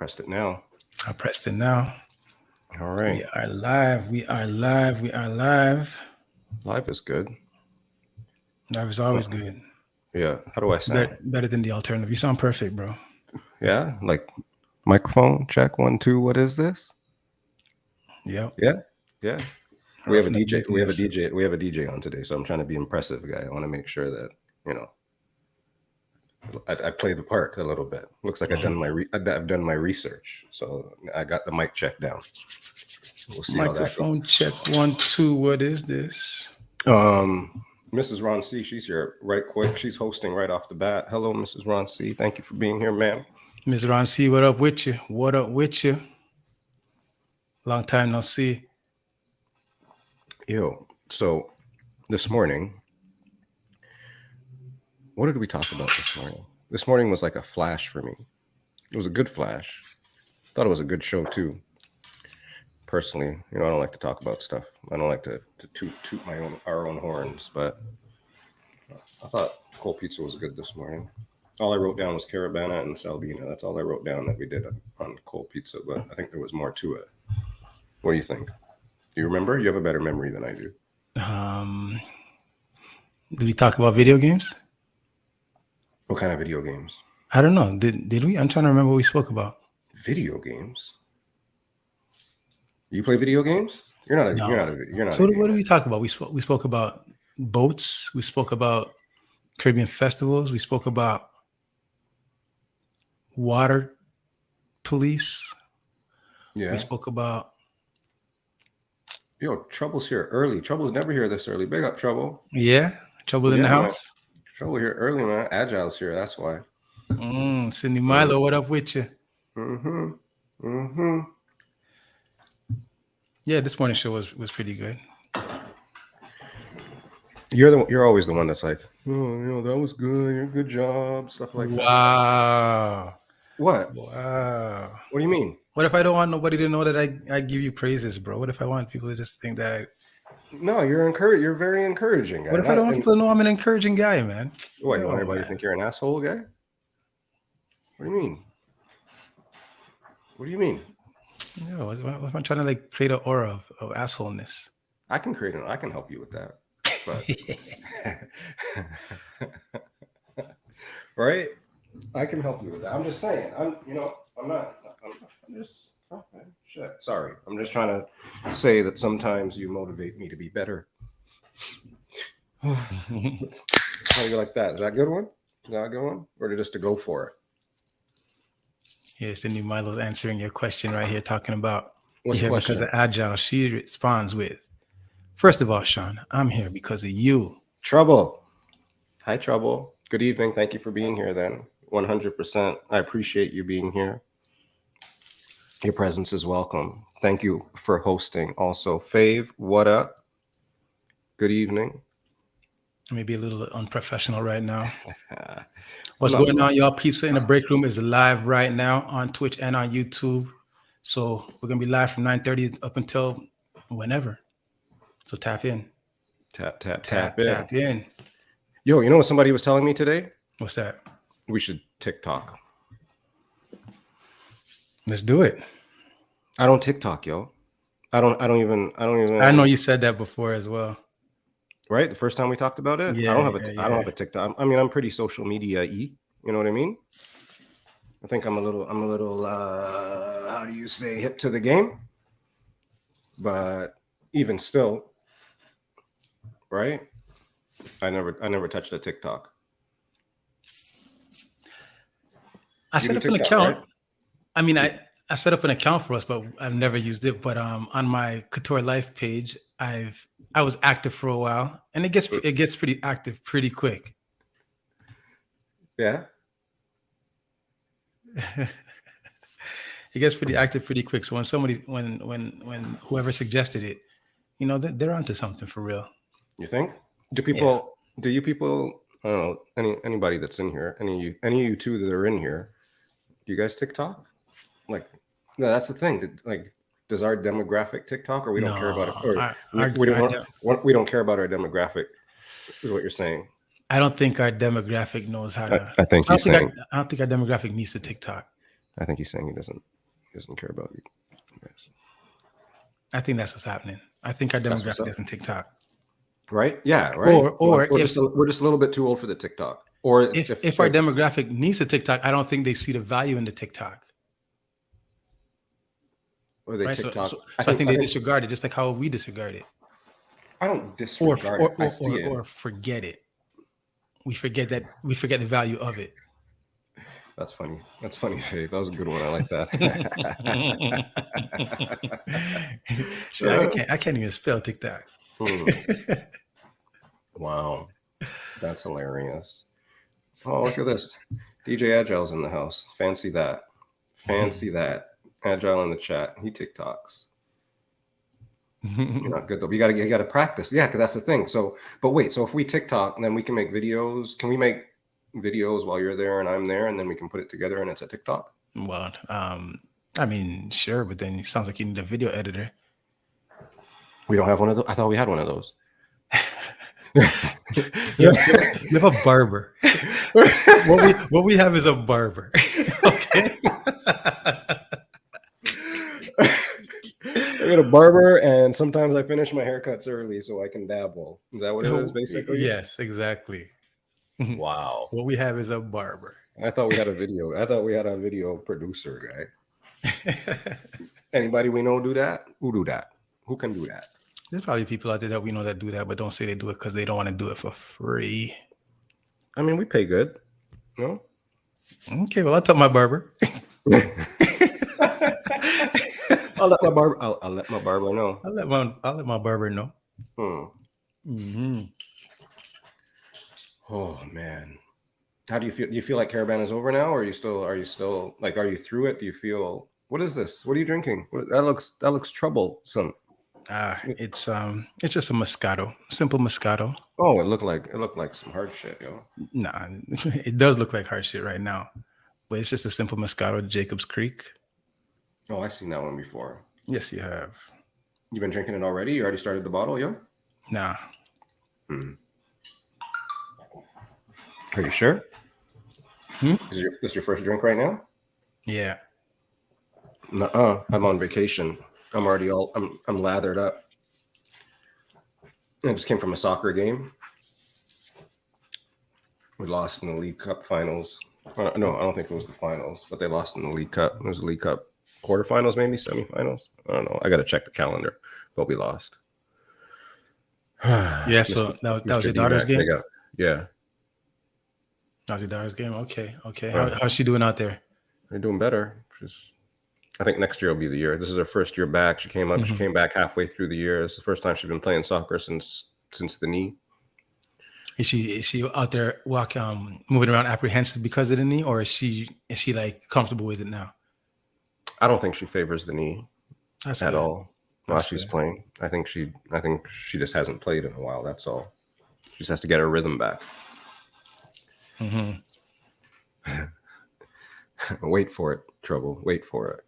Pressed it now. I pressed it now. All right. We are live. We are live. We are live. Live is good. Live is always good. Yeah. How do I sound? Better than the alternative. You sound perfect, bro. Yeah. Like microphone check 1 2. What is this? Yep. Yeah. We have a DJ. We have a DJ on today, so I'm trying to be impressive, guy. I want to make sure that I play the part a little bit. Looks like I've done my research, so I got the mic check down. We'll see Microphone how that goes. Check 1 2. What is this? Mrs. Ron C. She's here right quick. She's hosting right off the bat. Hello, Mrs. Ron C. Thank you for being here, ma'am. Ms. Ron C. What up with you? What up with you? Long time no see. Yo, so this morning, what did we talk about this morning? This morning was like a flash for me. It was a good flash. Thought it was a good show too. Personally, I don't like to talk about stuff. I don't like to toot our own horns, but I thought cold pizza was good this morning. All I wrote down was Carabana and Salvina. That's all I wrote down that we did on cold pizza, but I think there was more to it. What do you think? Do you remember? You have a better memory than I do. Did we talk about video games? What kind of video games? I don't know. Did we? I'm trying to remember what we spoke about. Video games? You play video games? You're not. So what did we talk about? We spoke about boats. We spoke about Caribbean festivals. We spoke about water police. Yeah. We spoke about. Yo, Trouble's here early. Trouble's never here this early. Big up, Trouble. Yeah, Trouble in the house. Man. Trouble here early, man. Agile's here. That's why. Cindy Milo, what up with you? Yeah, this morning show was pretty good. You're always the one that's like, that was good. Good job, stuff like that. Wow. What? Wow. What do you mean? What if I don't want nobody to know that I give you praises, bro? What if I want people to just think that? No, you're very encouraging, guy. What if I don't want people to know I'm an encouraging guy, man? What, you want everybody to think you're an asshole, guy? What do you mean? What do you mean? No, what if I'm trying to create an aura of assholeness? I can help you with that. But right? I can help you with that. I'm just saying. Shit. Sorry. I'm just trying to say that sometimes you motivate me to be better. How do you like that? Is that a good one? Or just to go for it? Yes, the new Milo's answering your question right here, talking about what's the question? Because of Agile. She responds with, first of all, Sean, I'm here because of you. Trouble. Hi, Trouble. Good evening. Thank you for being here then. 100%. I appreciate you being here. Your presence is welcome. Thank you for hosting. Also, Fave, what up? Good evening. Maybe a little unprofessional right now. What's going on, y'all? Pizza in the Break Room is live right now on Twitch and on YouTube. So we're going to be live from 9:30 up until whenever. So tap in. Tap in. Tap in. Yo, you know what somebody was telling me today? What's that? We should TikTok. Let's do it. I don't TikTok, yo. I don't even. I know you said that before as well. Right? The first time we talked about it? Yeah, I don't have a TikTok. I mean, I'm pretty social media-y. You know what I mean? I think I'm a little how do you say, hip to the game? But even still, right? I never touched a TikTok. I set up an account. Right? I mean, I set up an account for us, but I've never used it. But on my Couture Life page, I was active for a while, and it gets pretty active pretty quick. Yeah. It gets pretty active pretty quick. So when whoever suggested it, they're onto something for real. You think? Do you people? I don't know. Anybody that's in here, any of you two that are in here, do you guys TikTok? No, that's the thing. Does our demographic TikTok, or we don't care about it? Or we don't care about our demographic, is what you're saying. I don't think our demographic knows how to. I don't think our demographic needs to TikTok. I think he's saying he doesn't care about you guys. I think that's what's happening. I think our demographic isn't TikTok. Right? Yeah, right. Or we're just a little bit too old for the TikTok. Or if our demographic needs a TikTok, I don't think they see the value in the TikTok. Or they right? TikTok. So I think they disregard it, just like how we disregard it. I don't disregard it. I see it. Or forget it. We forget the value of it. That's funny. That's funny, Faith. That was a good one. I like that. See, I can't even spell TikTok. Wow. That's hilarious. Oh, look at this. DJ Agile's in the house. Fancy that. Fancy that. Agile in the chat. He TikToks. You're not good though. You gotta practice. Yeah, because that's the thing. So, but wait. So if we TikTok, then we can make videos. Can we make videos while you're there and I'm there, and then we can put it together and it's a TikTok? Well, I mean, sure, but then it sounds like you need a video editor. We don't have one of those. I thought we had one of those. you have a barber. what we have is a barber. Okay. I got a barber, and sometimes I finish my haircuts early so I can dabble. Is that what it is, basically? Yes, exactly. Wow. What we have is a barber. I thought we had a video. I thought we had a video producer guy. Anybody we know do that? Who do that? Who can do that? There's probably people out there that we know that do that, but don't say they do it because they don't want to do it for free. I mean, we pay good. No? Okay, well, I'll tell my barber. I'll let my barber. I'll let my barber know. I'll let my barber know. Oh man, how do you feel? Do you feel like Caravan is over now, or are you still like? Are you through it? Do you feel? What is this? What are you drinking? That looks troublesome. It's just a Moscato, simple Moscato. Oh, it looked like some hard shit, yo. Nah, it does look like hard shit right now, but it's just a simple Moscato, Jacob's Creek. Oh, I've seen that one before. Yes, you have. You've been drinking it already? You already started the bottle, yo? Nah. Are you sure? Is this your first drink right now? Yeah. Nuh-uh. I'm on vacation. I'm already I'm lathered up. I just came from a soccer game. We lost in the League Cup finals. No, I don't think it was the finals, but they lost in the League Cup. It was the League Cup quarterfinals, maybe semifinals. I don't know. I got to check the calendar, but we lost. Yeah, so that was your daughter's game? Yeah. That was your daughter's game? Okay. How's she doing out there? They're doing better. I think next year will be the year. This is her first year back. She came up. She came back halfway through the year. It's the first time she's been playing soccer since the knee. Is she out there moving around apprehensive because of the knee, or is she like comfortable with it now? I don't think she favors the knee at all while she's playing. I think she just hasn't played in a while. That's all. She just has to get her rhythm back. Wait for it, trouble. Wait for it.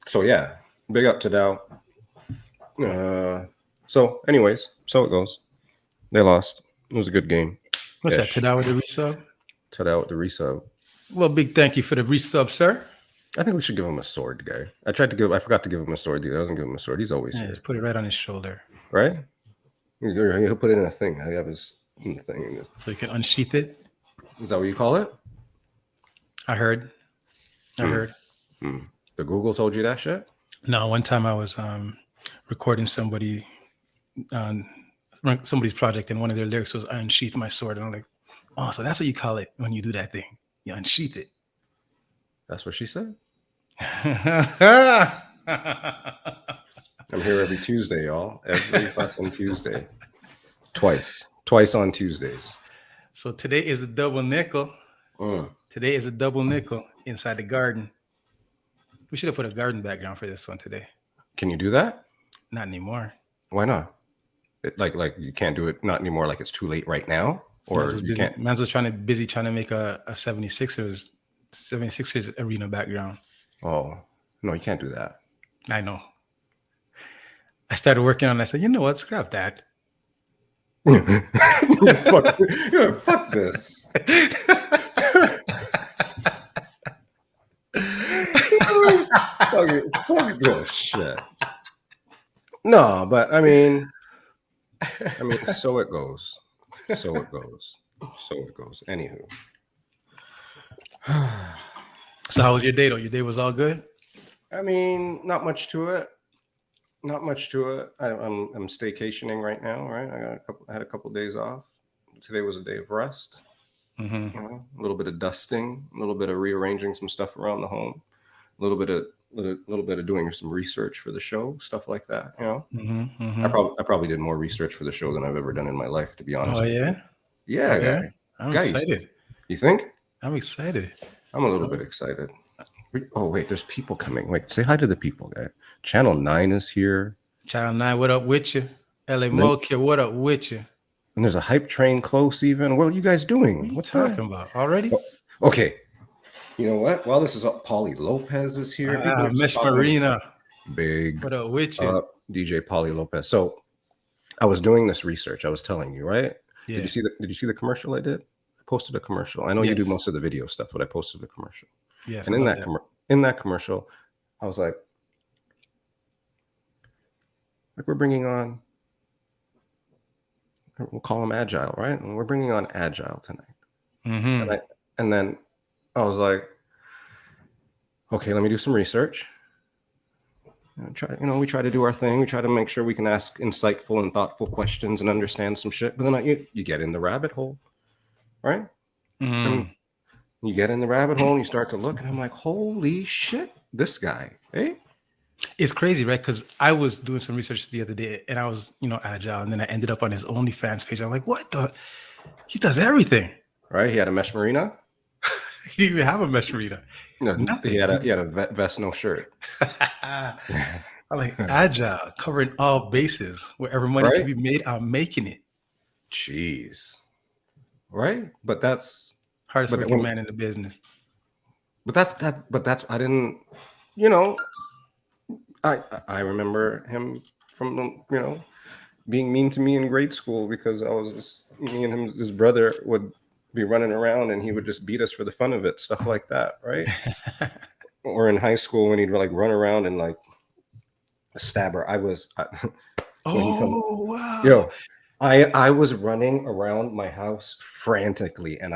So yeah, big up to Dow. So anyways, so it goes. They lost. It was a good game. What's that? Tadao with the resub? Tadao with the resub. Well, big thank you for the resub, sir. I think we should give him a sword, guy. I forgot to give him a sword, dude. I wasn't give him a sword. He's always here. Just put it right on his shoulder. Right? He'll put it in a thing. I have his thing. So you can unsheath it? Is that what you call it? I heard. The Google told you that shit? No, one time I was recording somebody's project, and one of their lyrics was "I unsheath my sword," and I'm like, "Oh, so that's what you call it when you do that thing? You unsheath it." That's what she said. I'm here every Tuesday, y'all. Every fucking Tuesday. Twice on Tuesdays. So today is a double nickel. Today is a double nickel inside the garden. We should have put a garden background for this one today. Can you do that? Not anymore. Why not? Like you can't do it. Not anymore. Like it's too late right now, or you can't. Man's was trying to make a 76ers arena background. Oh no, you can't do that. I know. I started working on it. I said, you know what? Scrap that. Fuck this. Fuck this shit. No, but I mean, so it goes. So it goes. So it goes. Anywho. So how was your day though? Your day was all good? I mean, not much to it. Not much to it. I'm staycationing right now, right? I had a couple days off. Today was a day of rest. Mm-hmm. You know, a little bit of dusting, a little bit of rearranging some stuff around the home, a little bit of doing some research for the show, stuff like that. You know, Mm-hmm. Mm-hmm. I probably did more research for the show than I've ever done in my life, to be honest. Oh yeah, yeah, yeah. guy. I'm excited. You think? I'm excited. I'm a little bit excited. Oh wait, there's people coming. Wait, say hi to the people, guy. Channel 9 is here. Channel 9, what up with you? LA Mokia, what up with you? And there's a hype train close even. What are you guys doing? What are you talking about already? Oh, okay. You know what? While this is up, Pauly Lopez is here. Mesh Marina. Big. What up with you? DJ Pauly Lopez. So I was doing this research. I was telling you, right? Yeah. Did you see the commercial I did? I posted a commercial. I know you do most of the video stuff, but I posted a commercial. Yes. And in that commercial, I was like we're bringing on, we'll call him Agile, right? And we're bringing on Agile tonight. Mm-hmm. And then I was like, okay, let me do some research. We try to do our thing. We try to make sure we can ask insightful and thoughtful questions and understand some shit. But then you get in the rabbit hole, right? Mm-hmm. You get in the rabbit hole and you start to look, and I'm like, holy shit, this guy, eh? It's crazy, right? Because I was doing some research the other day, and I was, Agile, and then I ended up on his OnlyFans page. I'm like, what the? He does everything, right? He had a mesh marina. He didn't even have a mesh marina. No, nothing. He had a vest, no shirt. I'm like, Agile, covering all bases. Wherever money can be made, I'm making it. Jeez, right? But that's hardest working man in the business. But that's I didn't, I remember him from, being mean to me in grade school because I was just, me and his brother would be running around and he would just beat us for the fun of it, stuff like that, right? Or in high school when he'd like run around and like a stabber. Wow. I was running around my house frantically, and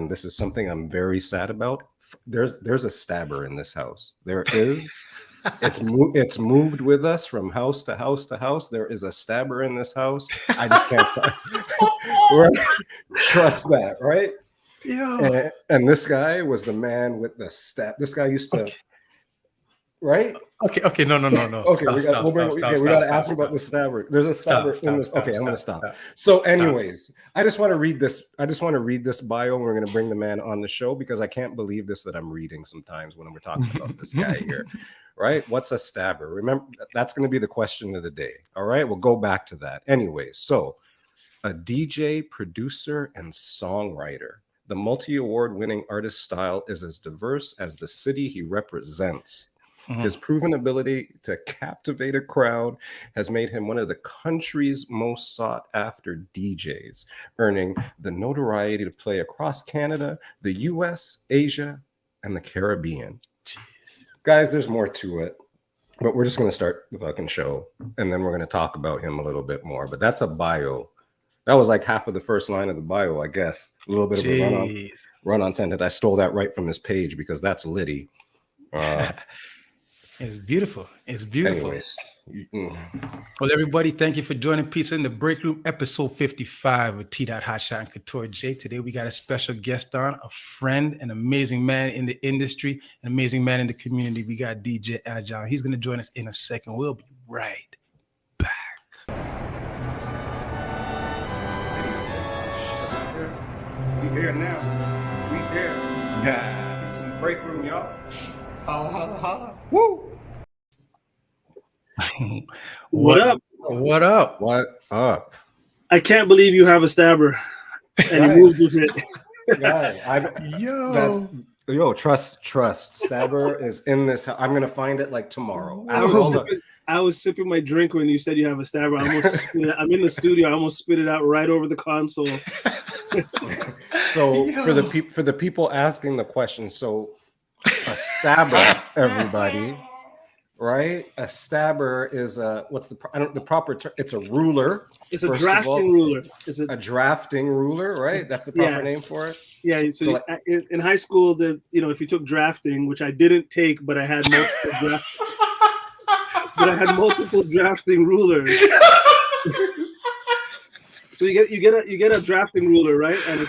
this is something I'm very sad about. There's a stabber in this house. There is. It's moved with us from house to house to house. There is a stabber in this house. I just can't trust that, right? Yeah. And this guy was the man with the stab. This guy used to, right? Okay. No. Okay, we got to ask about the stabber. There's a stabber in this. Okay, I'm going to stop. So, anyways, I just want to read this. I just want to read this bio. And we're going to bring the man on the show because I can't believe this that I'm reading sometimes when we're talking about this guy here. Right? What's a stabber? Remember, that's going to be the question of the day. All right, we'll go back to that. Anyways, so a DJ, producer, and songwriter. The multi-award winning artist style is as diverse as the city he represents. Mm-hmm. His proven ability to captivate a crowd has made him one of the country's most sought after DJs, earning the notoriety to play across Canada, the US, Asia, and the Caribbean. Jeez. Guys, there's more to it, but we're just going to start the fucking show, and then we're going to talk about him a little bit more. But that's a bio. That was like half of the first line of the bio, I guess. A little bit of a run-on sentence. I stole that right from his page because that's Liddy. It's beautiful. It's beautiful. Anyways. Well, everybody, thank you for joining Pizza in the Break Room, episode 55 with tdothotshot and Kuture J. Today, we got a special guest on, a friend, an amazing man in the industry, an amazing man in the community. We got DJ Agile. He's going to join us in a second. We'll be right back. We here now. We here. Yeah. It's in the break room, y'all. Holla, holla, holla. Woo! What up? What up? What up? I can't believe you have a stabber and he moves with it. Yo, trust. Stabber is in this. I'm gonna find it like tomorrow. I was sipping my drink when you said you have a stabber. I'm in the studio. I almost spit it out right over the console. So for the people asking the question, so a stabber, everybody, right? A stabber is the proper term? It's a ruler. It's a drafting ruler. It's a drafting ruler, right? That's the proper name for it. Yeah. So in high school, if you took drafting, which I didn't take, but I had multiple drafting rulers. So you get a drafting ruler, right? And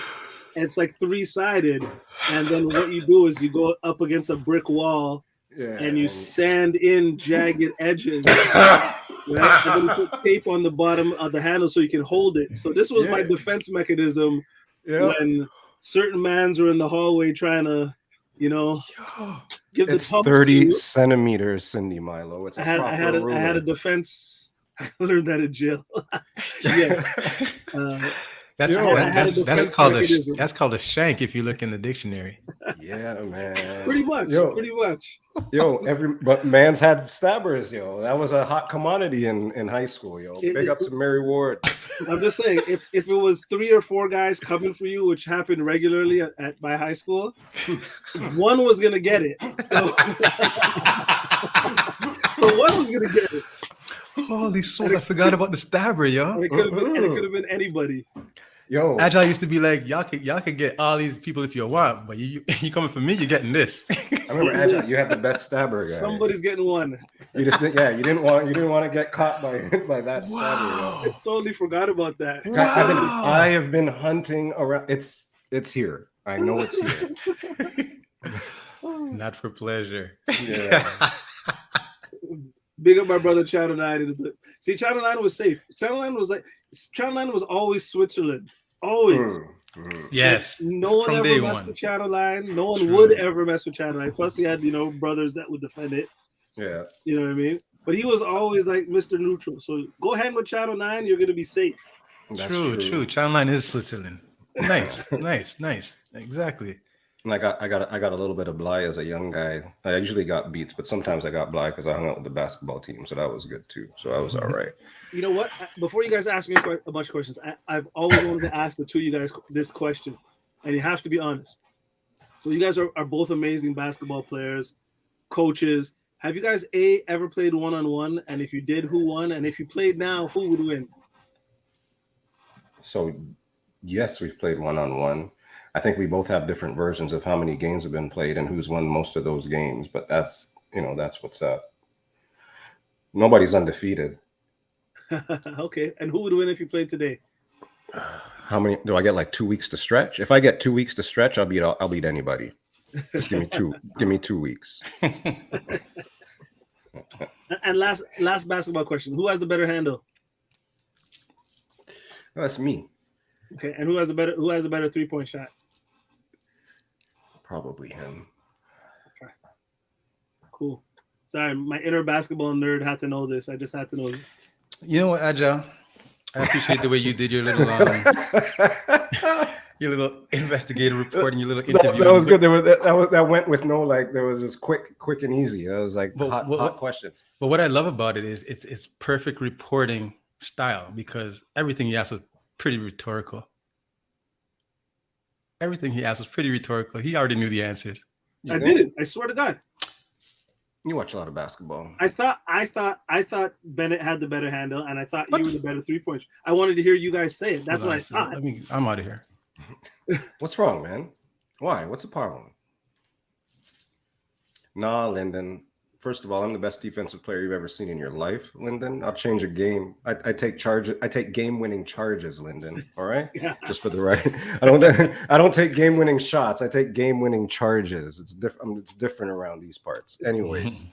it's like 3-sided, and then what you do is you go up against a brick wall. Yeah, and you sand in jagged edges, right? And then you put tape on the bottom of the handle so you can hold it. So this was my defense mechanism when certain mans were in the hallway trying to, give it's the 30 centimeters, Cindy Milo. It's I had a defense. I learned that in jail. That's called a shank if you look in the dictionary. Yeah, man. Pretty much. But mans had stabbers, That was a hot commodity in high school, Big up to Mary Ward. I'm just saying, if it was 3 or 4 guys coming for you, which happened regularly at my high school, one was gonna get it. So one was gonna get it. Holy smokes, I forgot about the stabber, yo. And it could have been anybody. Yo, Agile used to be like, y'all could get all these people if you want, but you coming for me, you're getting this. I remember Agile, you had the best stabber guy. Somebody's getting one. You didn't want to get caught by that stabber. I totally forgot about that. Wow. I have been hunting around. It's here. I know it's here. Not for pleasure. Yeah. Big up my brother Channel 9. See, Channel 9 was safe. Channel 9 was always Switzerland. Always. Yes. No one ever messed with Channel 9. No one would ever mess with Channel 9. Plus, he had, brothers that would defend it. Yeah. You know what I mean? But he was always like Mr. Neutral. So go hang with Channel 9. You're going to be safe. True. Channel 9 is Switzerland. Nice. Exactly. And I got a little bit of bly as a young guy. I usually got beats, but sometimes I got bly because I hung out with the basketball team, so that was good too. So I was all right. You know what? Before you guys ask me a bunch of questions, I've always wanted to ask the two of you guys this question, and you have to be honest. So you guys are both amazing basketball players, coaches. Have you guys ever played one-on-one? And if you did, who won? And if you played now, who would win? So yes, we've played one-on-one. I think we both have different versions of how many games have been played and who's won most of those games, but that's what's up. Nobody's undefeated. Okay. And who would win if you played today? How many do I get? Like 2 weeks to stretch? If I get 2 weeks to stretch, I'll beat anybody. Just give me 2 weeks. And last basketball question. Who has the better handle? Oh, that's me. Okay. And who has a better 3-point shot? Probably him. Okay. Cool. Sorry, my inner basketball nerd had to know this. I just had to know this. You know what, Agile? I appreciate the way you did your little investigative report and your little interview. That was good. That went with no there was just quick and easy. That was like hot questions. But what I love about it is it's perfect reporting style because everything he asked was pretty rhetorical. Everything he asked was pretty rhetorical. He already knew the answers. I didn't. I swear to God. You watch a lot of basketball. I thought Bennett had the better handle, and I thought you were the better 3-point. I wanted to hear you guys say it. That's what I thought. I'm out of here. What's wrong, man? Why? What's the problem? Nah, Lyndon. First of all, I'm the best defensive player you've ever seen in your life, Lyndon. I'll change a game. I take charges. I take game-winning charges, Lyndon. All right, just for the record. I don't take game-winning shots. I take game-winning charges. It's different. It's different around these parts. Anyways,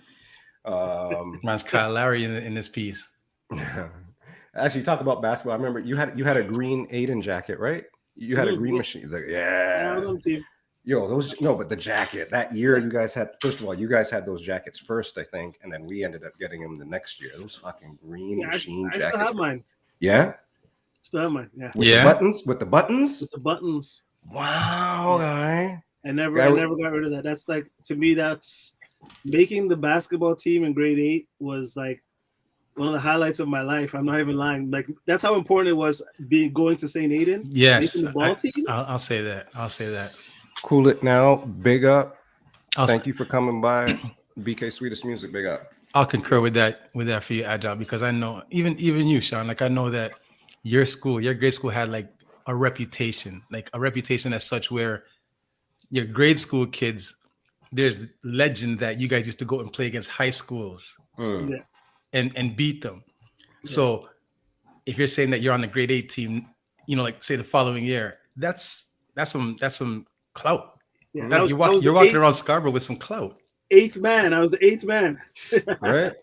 Mine's Kyle Lowry in this piece. Actually, talk about basketball. I remember you had a green Aiden jacket, right? You had a green machine. Yeah. But the jacket that year, you guys had. First of all, you guys had those jackets first, I think, and then we ended up getting them the next year. Those fucking green machine jackets. I still have mine. Yeah. Still have mine. Yeah. With the buttons. With the buttons. Wow, guy. I never got rid of that. That's like, to me, that's making the basketball team in grade 8 was like one of the highlights of my life. I'm not even lying. Like, that's how important it was going to St. Aiden. Yes. Making the ball team. I'll say that. Cool it now. Big up. Thank you for coming by. BK Sweetest Music. Big up. I'll concur with that for you, Agile, because I know even you, Sean. Like I know that your grade school had like a reputation as such, where your grade school kids, there's legend that you guys used to go and play against high schools and beat them. Yeah. So if you're saying that you're on the grade 8 team, like say the following year, that's some clout. Yeah, you're walking around Scarborough with some clout. 8th man. I was the 8th man. Right.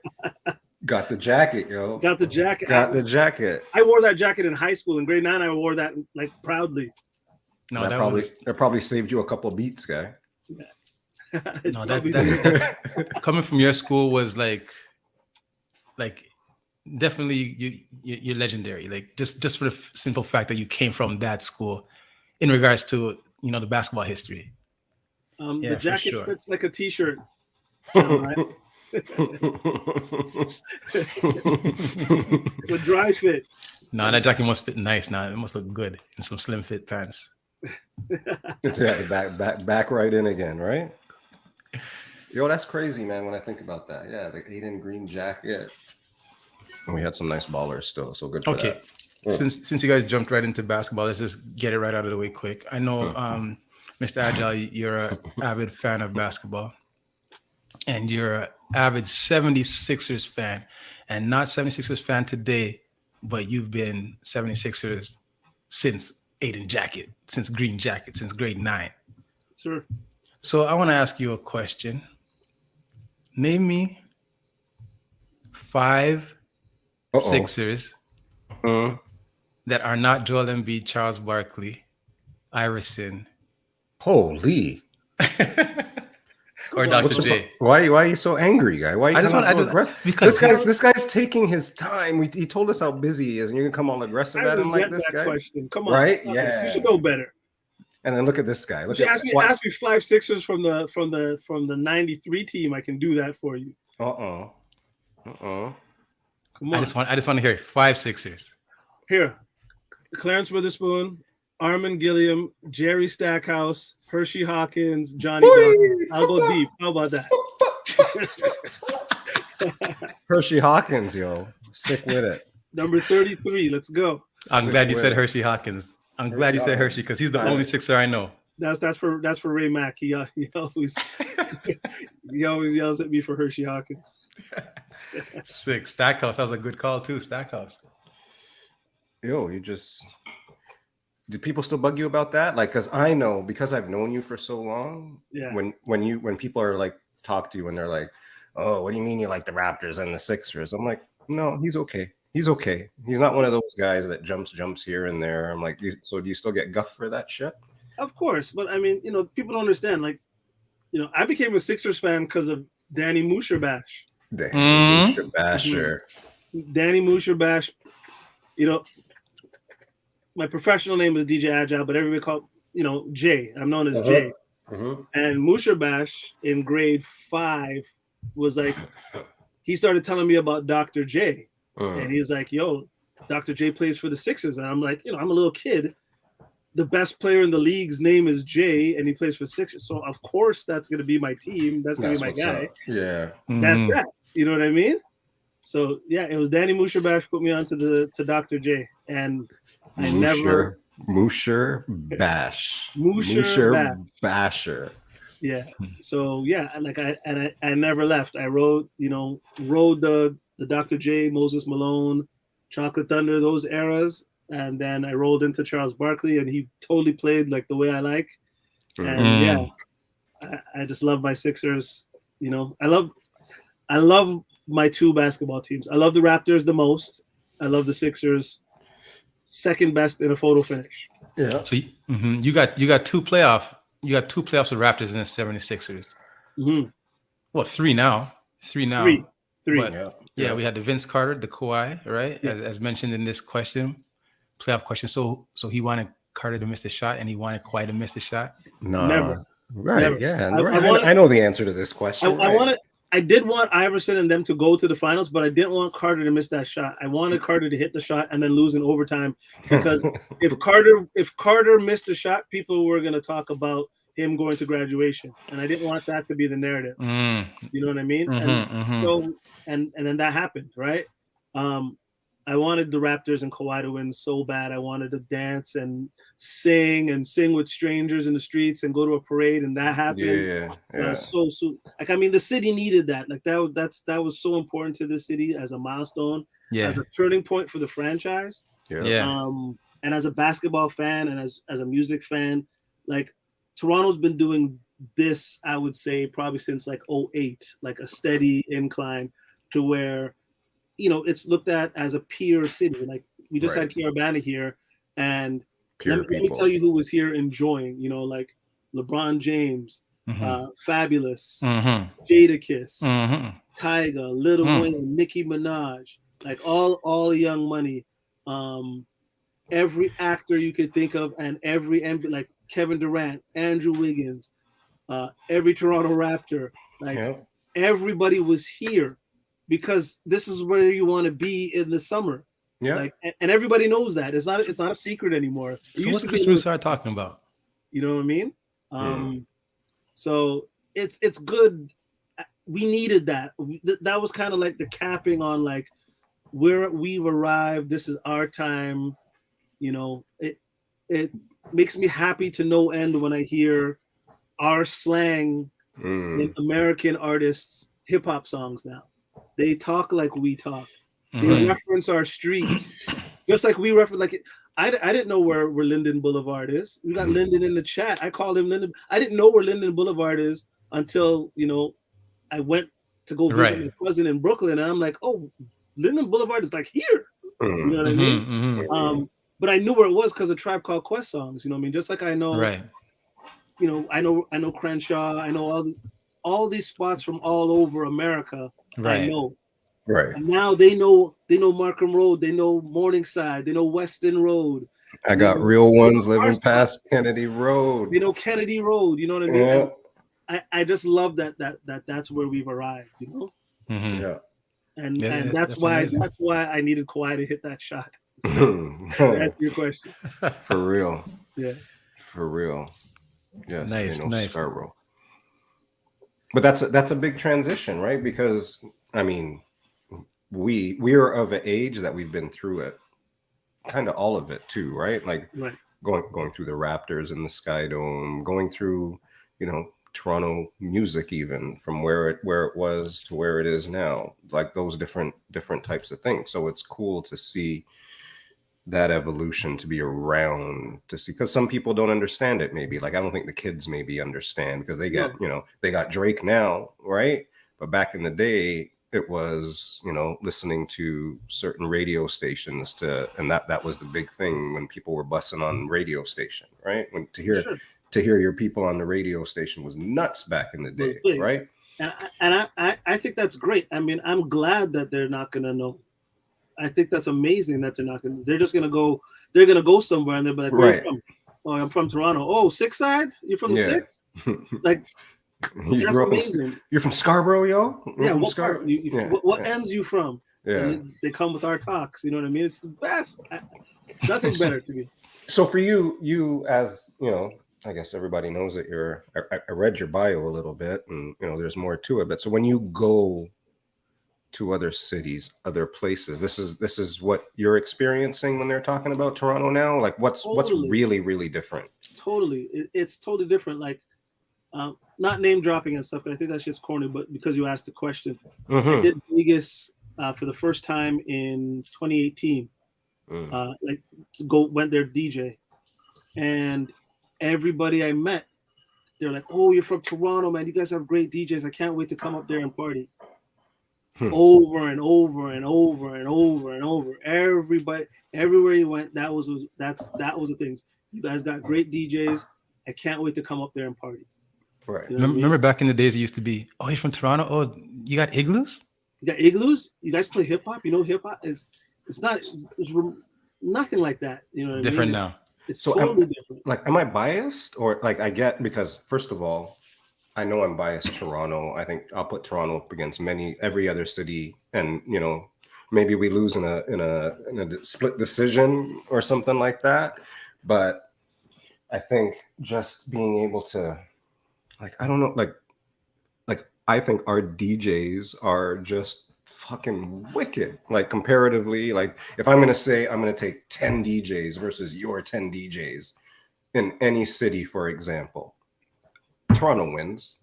Got the jacket, yo. Got the jacket. I wore that jacket in high school. In grade 9, I wore that like proudly. No, that probably saved you a couple of beats, guy. Yeah. No, that's coming from your school was like definitely you're legendary. Like just for the simple fact that you came from that school, in regards to the basketball history. The jacket fits like a t-shirt. Right? It's a dry fit. No, that jacket must fit nice. Now it must look good in some slim fit pants. back right in again, right? Yo, that's crazy, man. When I think about that, yeah, the Aiden green jacket. And we had some nice ballers still, so good for that. Since you guys jumped right into basketball, let's just get it right out of the way quick. I know, Mr. Agile, you're an avid fan of basketball, and you're an avid 76ers fan, and not 76ers fan today, but you've been 76ers since Aiden jacket, since green jacket, since grade 9. Sure. So I want to ask you a question. Name me 5 Sixers that are not Joel Embiid, Charles Barkley, Iverson. Holy. Or Dr. J. Why are you so angry, guy? Why are you so aggressive? Because this guy's taking his time. He told us how busy he is, and you're gonna come all aggressive at him like this guy. Question. Come on, right? Yeah, you should know better. And then look at this guy. Ask me 5 Sixers from the '93 team. I can do that for you. Come on. I just want to hear 5 Sixers. Here, Clarence Witherspoon, Armin Gilliam, Jerry Stackhouse, Hershey Hawkins, Johnny Dawkins. I'll go deep. How about that? Hershey Hawkins, yo. Sick with it. Number 33. Let's go. I'm glad you said Hershey Hawkins. I'm glad you said Hershey because he's the only Sixer I know. That's for Ray Mack. He always yells at me for Hershey Hawkins. Sick. Stackhouse. That was a good call too. Stackhouse. Yo, do people still bug you about that? Like, because I know, because I've known you for so long. Yeah. When people are like talk to you and they're like, "Oh, what do you mean you like the Raptors and the Sixers?" I'm like, no, he's okay. He's okay. He's not one of those guys that jumps here and there. I'm like, so do you still get guff for that shit? Of course, but I mean, people don't understand. Like, I became a Sixers fan because of Danny Musherbash. Danny Musherbash. My professional name is DJ Agile, but everybody called Jay. I'm known as Jay. And Musherbash in grade 5 was like, he started telling me about Dr. J. And he's like, yo, Dr. J plays for the Sixers. And I'm like, I'm a little kid. The best player in the league's name is Jay, and he plays for Sixers. So, of course, that's going to be my team. That's going to be my guy. Yeah. That's that. You know what I mean? So, yeah, it was Danny Musherbash put me on to Dr. J. And I never... Musher. Yeah. So, yeah, like I never left. I rode the Dr. J, Moses Malone, Chocolate Thunder, those eras. And then I rolled into Charles Barkley, and he totally played like the way I like. And I just love my Sixers. I love my 2 basketball teams. I love the Raptors the most. I love the Sixers second best in a photo finish. Yeah. So you got 2 playoffs. You got 2 playoffs with Raptors and the 76ers. Well, 3 now. 3 now. 3. But, yeah, we had the Vince Carter, the Kawhi, right? Yeah. As mentioned in this playoff question. So he wanted Carter to miss the shot, and he wanted Kawhi to miss the shot. No, never. Right? Never. Yeah, I know the answer to this question. I did want Iverson and them to go to the finals, but I didn't want Carter to miss that shot. I wanted Carter to hit the shot and then lose in overtime, because if Carter missed the shot, people were going to talk about him going to graduation, and I didn't want that to be the narrative. You know what I mean? So and then that happened, right? I wanted the Raptors and Kawhi to win so bad. I wanted to dance and sing with strangers in the streets and go to a parade, and that happened. So like, I mean, the city needed that. Like that was so important to the city as a milestone, as a turning point for the franchise. And as a basketball fan and as a music fan, like Toronto's been doing this, I would say, probably since like 2008, like a steady incline to where, you know, it's looked at as a peer city. Like we just had Kiarabana here, and let me tell you who was here enjoying, you know, like LeBron James, Fabulous, Jadakiss, Tyga, Lil Wayne, Nicki Minaj, like all Young Money, every actor you could think of, and like Kevin Durant, Andrew Wiggins, every Toronto Raptor, like everybody was here. Because this is where you want to be in the summer, like, and everybody knows that it's not a secret anymore. So what's Chris Broussard talking about? You know what I mean? So it's good. We needed that. That was kind of like the capping on like where we've arrived. This is our time. You know, it makes me happy to no end when I hear our slang in American artists' hip hop songs now. They talk like we talk. They reference our streets, just like we reference. Like I didn't know where Linden Boulevard is. We got Linden in the chat. I called him Linden. I didn't know where Linden Boulevard is until, you know, I went to go visit my cousin in Brooklyn, and I'm like, oh, Linden Boulevard is like here. You know what I mean? But I knew where it was because of Tribe Called Quest songs. You know what I mean? Just like I know, you know, I know Crenshaw. I know all these spots from all over America. I know. And now they know Markham Road, they know Morningside, they know Weston Road. I got real ones living past Kennedy Road. They know Kennedy Road, you know what I mean? I just love that's where we've arrived, you know? And that's why I needed Kawhi to hit that shot. That's your question. For real. For real. Yes. Nice. Scarborough. But that's a big transition, right? Because I mean, we are of an age that we've been through it, kind of all of it too, right? Like going through the Raptors and the Sky Dome, going through, you know, Toronto music, even from where it was to where it is now, like those different types of things. So it's cool to see that evolution, to be around, to see, because some people don't understand it. Maybe like I don't think the kids maybe understand because they got they got Drake now, right? But back in the day, it was, you know, listening to certain radio stations and that was the big thing when people were bussing on radio station, right? When to hear your people on the radio station was nuts back in the day, right? And I think that's great. I mean, I'm glad that they're not gonna know. I think that's amazing that they're just gonna go. They're gonna go somewhere and they'll be like, "Where are you from?" "Oh, I'm from Toronto." "Oh, Six Side? You're from the Six?" Like, that's amazing. You're from Scarborough, yo? What part? What ends you from? And they come with our talks. You know what I mean? It's the best. Nothing better to me. So for you as, you know, I guess everybody knows that I read your bio a little bit, and you know, there's more to it. But so when you go to other cities, other places, this is what you're experiencing when they're talking about Toronto now? Like what's really, really different? Totally. It's totally different. Like, not name dropping and stuff, but I think that's just corny, but because you asked the question, I did Vegas for the first time in 2018. Went there DJ, and everybody I met, they're like, "Oh, you're from Toronto, man. You guys have great DJs. I can't wait to come up there and party." Over and over and over and over and over. Everybody, everywhere you went, that was the things. You guys got great DJs. I can't wait to come up there and party. Right. You know remember back in the days, it used to be, "Oh, you're from Toronto. Oh, you got igloos? You got igloos? You guys play hip hop? You know, hip hop it's nothing like that. You know, what different I mean? now. It's totally different. Like, am I biased or like I get, because first of all, I know I'm biased Toronto. I think I'll put Toronto up against every other city, and you know, maybe we lose in a split decision or something like that. But I think just being able to, like, I don't know, like I think our DJs are just fucking wicked. Like comparatively, like if I'm gonna say I'm gonna take 10 DJs versus your 10 DJs in any city, for example, Toronto wins.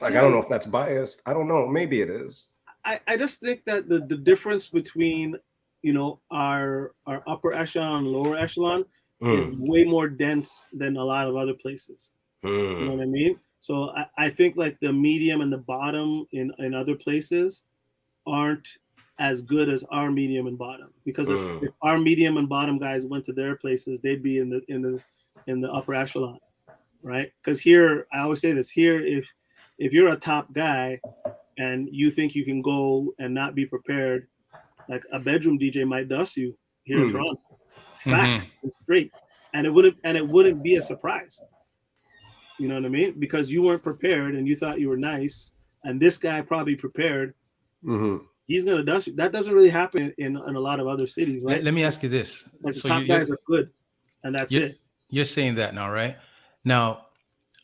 Like, I don't know if that's biased. I don't know. Maybe it is. I just think that the difference between, you know, our upper echelon and lower echelon is way more dense than a lot of other places. You know what I mean? So I think like the medium and the bottom in other places aren't as good as our medium and bottom, because if our medium and bottom guys went to their places, they'd be in the upper echelon, right? Because here, I always say this, here, if you're a top guy and you think you can go and not be prepared, like a bedroom DJ might dust you here in Toronto. Facts and straight. And it wouldn't be a surprise. You know what I mean? Because you weren't prepared and you thought you were nice, and this guy probably prepared. He's gonna dust you. That doesn't really happen in a lot of other cities, right? Let me ask you this. Like the top guys are good, and that's it. You're saying that now, right? Now,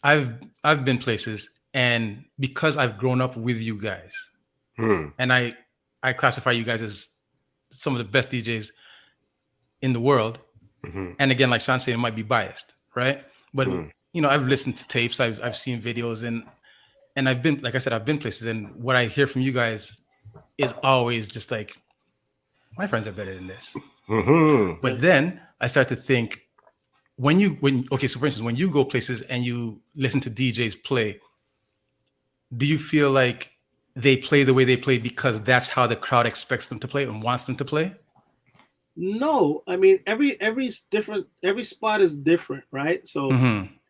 I've been places, and because I've grown up with you guys, and I classify you guys as some of the best DJs in the world. And again, like Sean said, it might be biased, right? But you know, I've listened to tapes, I've seen videos, and I've been, like I said, I've been places, and what I hear from you guys is always just like, my friends are better than this. But then I start to think, okay, so for instance, when you go places and you listen to DJs play, do you feel like they play the way they play because that's how the crowd expects them to play and wants them to play? No, I mean, every spot is different, right? So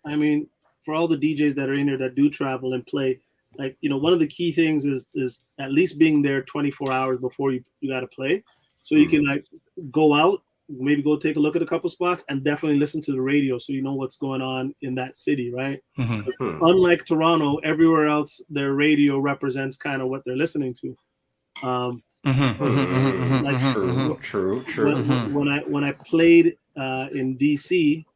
I mean, for all the DJs that are in there that do travel and play, like, you know, one of the key things is at least being there 24 hours before you got to play, so you can like go out, maybe go take a look at a couple spots, and definitely listen to the radio so you know what's going on in that city, right? Unlike Toronto, everywhere else their radio represents kind of what they're listening to. True. When I played in DC,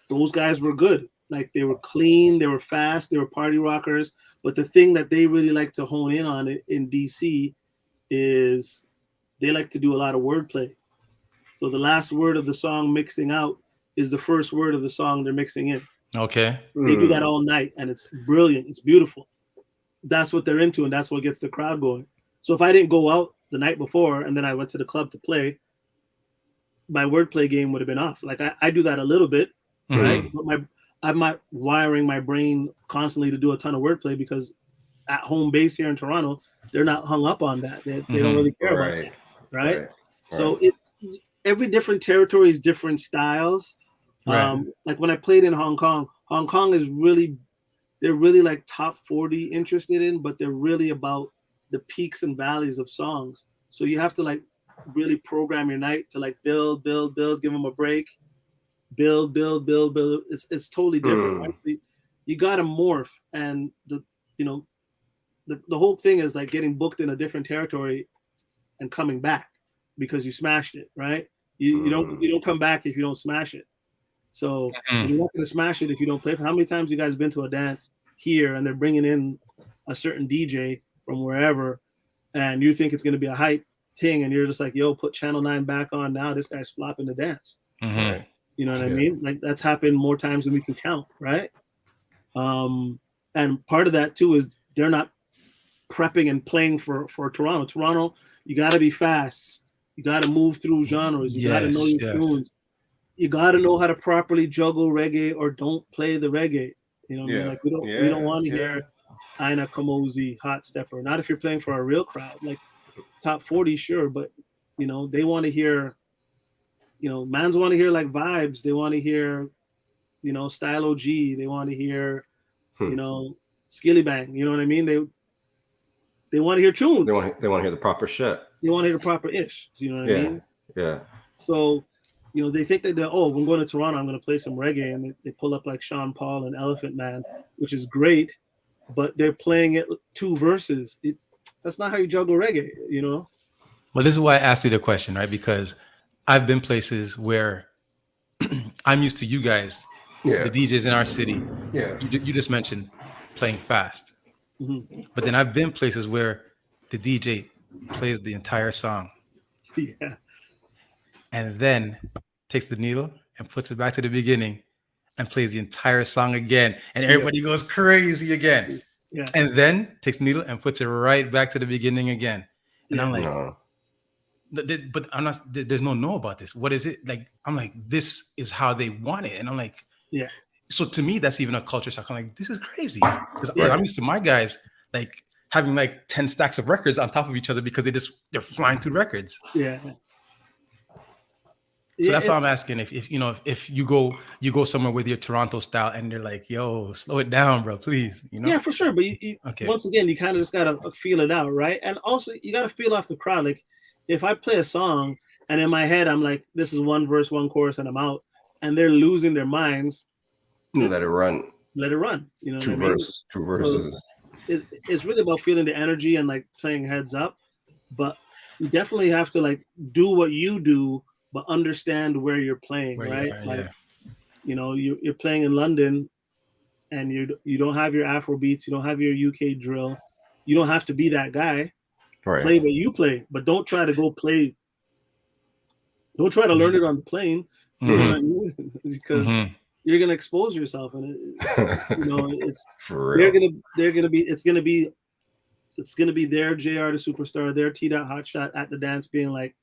those guys were good. Like, they were clean, they were fast, they were party rockers. But the thing that they really like to hone in on in DC is they like to do a lot of wordplay. So the last word of the song mixing out is the first word of the song they're mixing in. Okay. They do that all night, and it's brilliant. It's beautiful. That's what they're into, and that's what gets the crowd going. So if I didn't go out the night before and then I went to the club to play, my wordplay game would have been off. Like, I do that a little bit, right? But I'm not wiring my brain constantly to do a ton of wordplay, because at home base here in Toronto, they're not hung up on that. They don't really care about that, right? So every different territory is different styles. Like when I played in Hong Kong is really, they're really like top 40 interested in, but they're really about the peaks and valleys of songs. So you have to like really program your night to like build, give them a break, build. It's totally different. Right? You got to morph, and the whole thing is like getting booked in a different territory and coming back because you smashed it, right? You don't come back if you don't smash it. So you're not going to smash it if you don't play. How many times you guys been to a dance here and they're bringing in a certain DJ from wherever, and you think it's going to be a hype thing, and you're just like, yo, put Channel 9 back on now. This guy's flopping the dance. You know what I mean? Like, that's happened more times than we can count, right? And part of that too is they're not prepping and playing for Toronto. Toronto, you got to be fast. You got to move through genres. You got to know your tunes. You got to know how to properly juggle reggae or don't play the reggae. You know what I mean? Like, we don't want to hear Aina Kamosi, Hot Stepper. Not if you're playing for a real crowd. Like, top 40, sure, but you know, they want to hear, you know, mans want to hear like vibes. They want to hear, you know, Style OG. They want to hear, you know, Skilly Bang. You know what I mean? They want to hear tunes. They want to hear the proper shit. They want to hear the proper ish. You know what I mean? Yeah. So, you know, they think that I'm going to Toronto, I'm going to play some reggae, and they pull up like Sean Paul and Elephant Man, which is great, but they're playing it 2 verses. That's not how you juggle reggae, you know? Well, this is why I asked you the question, right? Because I've been places where I'm used to you guys, the DJs in our city. Yeah. You just mentioned playing fast, Mm-hmm. but then I've been places where the DJ plays the entire song Yeah. and then takes the needle and puts it back to the beginning and plays the entire song again, and everybody goes crazy again. Yeah. And then takes the needle and puts it right back to the beginning again. And I'm like, No. but I'm not. There's no know about this. What is it like? I'm like, this is how they want it, and I'm like, Yeah. So to me, that's even a culture shock. I'm like, this is crazy because I'm used to my guys like having like 10 stacks of records on top of each other because they're flying through records. Yeah. So that's why I'm asking if you know if you go somewhere with your Toronto style and they're like, yo, slow it down, bro, please. You know? Yeah, for sure. But once again, you kind of just gotta feel it out, right? And also you gotta feel off the crowd. Like if I play a song and in my head I'm like, this is one verse, one chorus, and I'm out, and they're losing their minds, let it run. Let it run. You know, two verses. So it's really about feeling the energy and like playing heads up. But you definitely have to like do what you do, but understand where you're playing, right? You know, you're playing in London, and you don't have your Afro beats, you don't have your UK drill. You don't have to be that guy. Right. Play what you play, but don't try to go play. Don't try to learn it on the plane, you know what I mean? Because you're gonna expose yourself, and you know it's they're gonna be it's gonna be their JR the superstar, their tdothotshot at the dance, being like,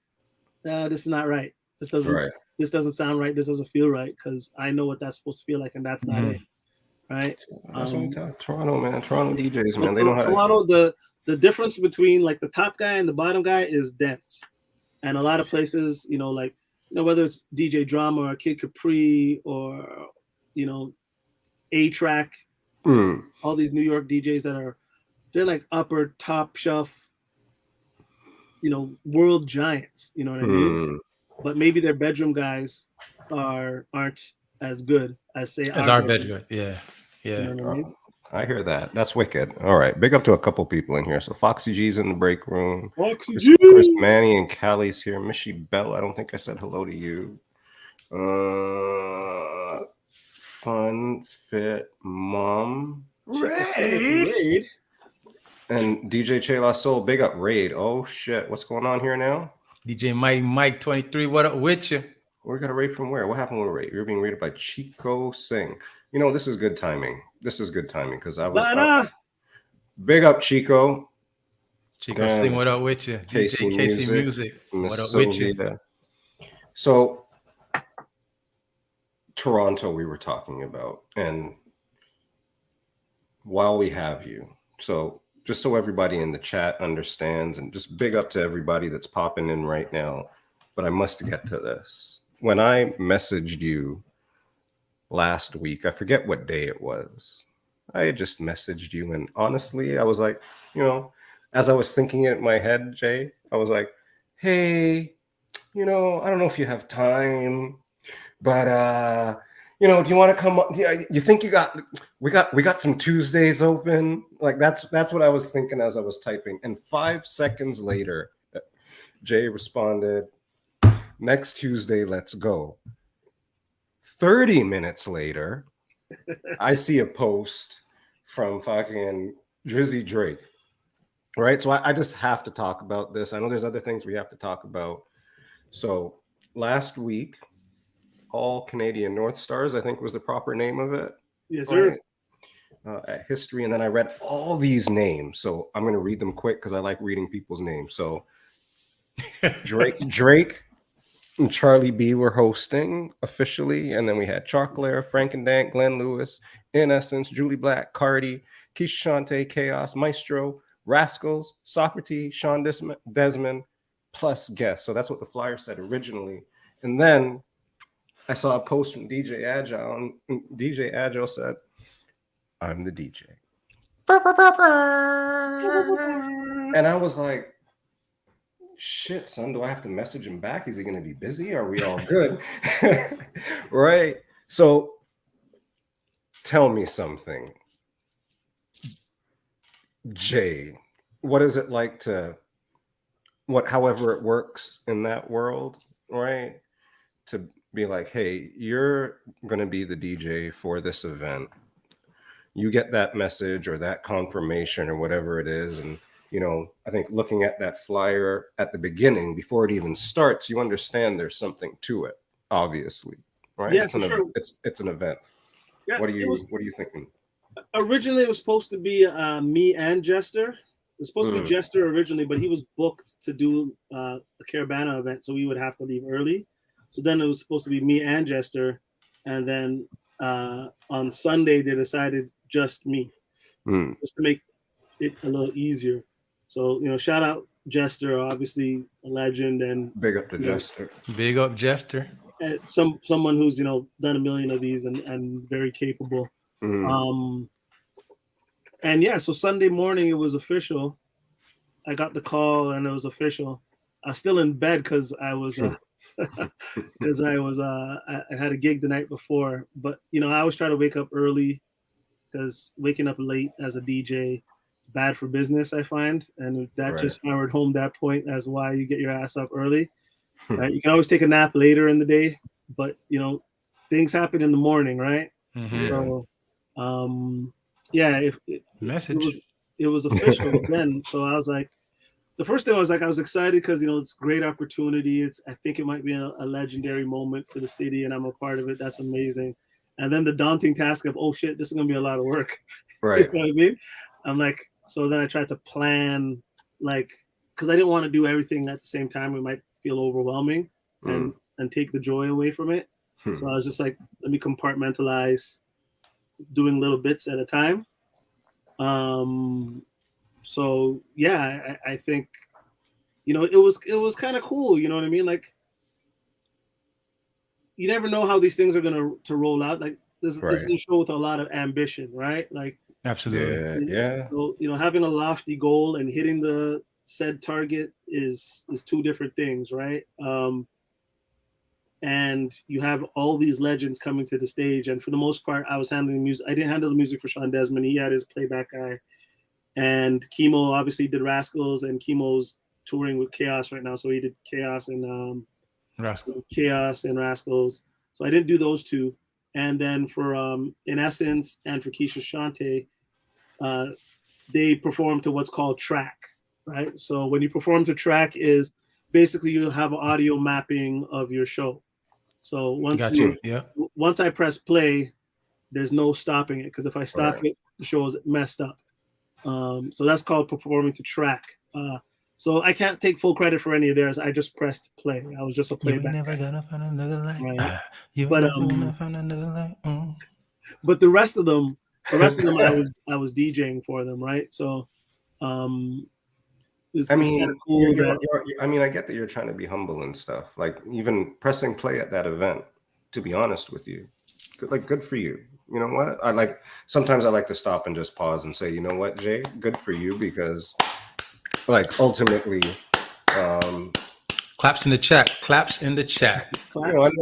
this is not right. This doesn't sound right. This doesn't feel right because I know what that's supposed to feel like, and that's not it. Right? That's what I'm telling Toronto, man. Toronto DJs, man. They know how Toronto, the difference between like the top guy and the bottom guy is dense. And a lot of places, you know, like, you know, whether it's DJ Drama or Kid Capri or, you know, A-Track, all these New York DJs they're like upper top shelf, you know, world giants, you know what I mean? But maybe their bedroom guys aren't as good as our bedroom. Yeah. You know what I mean? I hear that. That's wicked. All right. Big up to a couple people in here. So Foxy G's in the break room. Chris Manny and Callie's here. Missy Bell, I don't think I said hello to you. Fun Fit Mom. Raid. And DJ Che La Soul. Big up Raid. Oh shit. What's going on here now? DJ Mike 23. What up with you? We got a raid from where? What happened with a raid? You're being raided by Chico Singh. You know, this is good timing. Because I was big up Chico. Chico Singh, what up with you? Casey Music. What up with you? So Toronto we were talking about, and while we have you, so just so everybody in the chat understands, and just big up to everybody that's popping in right now, but I must get to this. When I messaged you last week, I forget what day it was. I had just messaged you, and honestly, I was like, you know, as I was thinking it in my head, Jay, I was like, hey, you know, I don't know if you have time, but you know, do you want to come up? You think we got some Tuesdays open? Like that's what I was thinking as I was typing. And 5 seconds later, Jay responded, next Tuesday, let's go. 30 minutes later, I see a post from fucking Drizzy Drake, right? So I just have to talk about this. I know there's other things we have to talk about. So last week, All Canadian Northstars, I think was the proper name of it. Yes, sir. At history, and then I read all these names. So I'm going to read them quick because I like reading people's names. So Drake and Charlie B were hosting officially, and then we had Chocolare, Frank and Dank, Glenn Lewis, In Essence, Julie Black, Cardi, Keisha Shante, Chaos, Maestro, Rascals, Socrates, Sean Desmond, plus guests. So that's what the flyer said originally. And then I saw a post from DJ Agile, and DJ Agile said, I'm the DJ. And I was like, shit, son, do I have to message him back? Is he going to be busy? Are we all good? Right? So tell me something. Jay, what is it like to, however it works in that world, right? To be like, hey, you're going to be the DJ for this event. You get that message or that confirmation or whatever it is. And, you know, I think looking at that flyer at the beginning, before it even starts, you understand there's something to it, obviously. Right? Yeah, it's for sure. It's an event. Yeah, what are you thinking? Originally, it was supposed to be me and Jester. It was supposed to be Jester originally, but he was booked to do a Caravana event, so we would have to leave early. So then it was supposed to be me and Jester, and then on Sunday they decided just me, just to make it a little easier. So, you know, shout out Jester, obviously a legend, and big up to Jester. Big up Jester. And someone who's, you know, done a million of these and very capable. And yeah, so Sunday morning it was official. I got the call and it was official. I was still in bed because I was I had a gig the night before. But you know, I always try to wake up early because waking up late as a DJ is bad for business, I find. And that just hammered home that point as why you get your ass up early. Right? You can always take a nap later in the day, but you know, things happen in the morning, right? So yeah, it was official then. So I was like, the first thing I was excited because, you know, it's a great opportunity. I think it might be a legendary moment for the city, and I'm a part of it. That's amazing. And then the daunting task of, oh shit, this is gonna be a lot of work. Right. You know what I mean? I'm like, so then I tried to plan, like, because I didn't want to do everything at the same time. It might feel overwhelming and take the joy away from it. So I was just like, let me compartmentalize, doing little bits at a time. So yeah, I think, you know, it was kind of cool. You know what I mean? Like, you never know how these things are to roll out. Like this is a show with a lot of ambition, right? Like, absolutely, yeah. So, you know, having a lofty goal and hitting the said target is two different things, right? And you have all these legends coming to the stage, and for the most part, I was handling the music. I didn't handle the music for Sean Desmond. He had his playback guy, and Chemo obviously did Rascals, and Chemo's touring with Chaos right now, so he did Chaos and Rascals. So I didn't do those two. And then for In Essence and for Keisha Shante, they perform to what's called track, right? So when you perform to track is basically you have audio mapping of your show. So once I press play, there's no stopping it, because if I stop it, the show is messed up. So that's called performing to track. So I can't take full credit for any of theirs. I just pressed play. I was just a playback. You're never gonna find another light. Right? You're never gonna find another light. But the rest of them, I was DJing for them, right? So, it's kind of cool. I get that you're trying to be humble and stuff. Like even pressing play at that event, to be honest with you, good for you. You know what? Sometimes I like to stop and just pause and say, you know what, Jay, good for you, because like ultimately, claps in the chat. You know, I've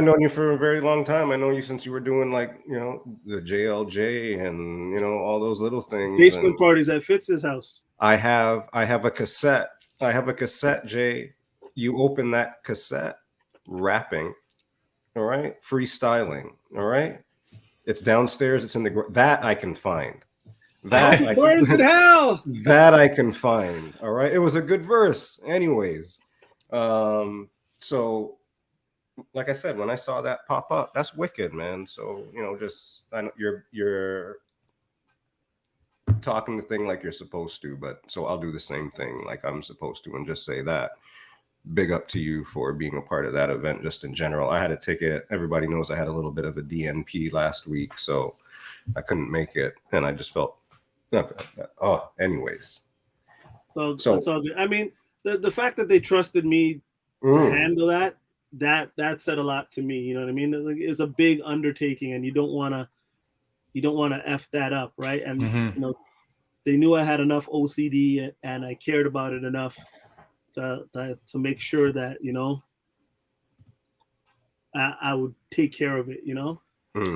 known you for a very long time. I know you since you were doing, like, you know, the JLJ and, you know, all those little things. Basement parties at Fitz's house. I have a cassette. Jay. You open that cassette, rapping, all right, freestyling, all right. It's downstairs. It's in that I can find. That Burns in hell. That I can find. All right. It was a good verse. Anyways, so like I said, when I saw that pop up, that's wicked, man. So, you know, just I know you're talking the thing like you're supposed to, but so I'll do the same thing like I'm supposed to and just say that. Big up to you for being a part of that event. Just in general, I had a ticket. Everybody knows I had a little bit of a DNP last week, so I couldn't make it, and I just felt anyways. So that's all good. I mean, the fact that they trusted me to handle that said a lot to me. You know what I mean? It's a big undertaking, and you don't want to F that up, right? And you know, they knew I had enough OCD and I cared about it enough to make sure that, you know, I would take care of it, you know.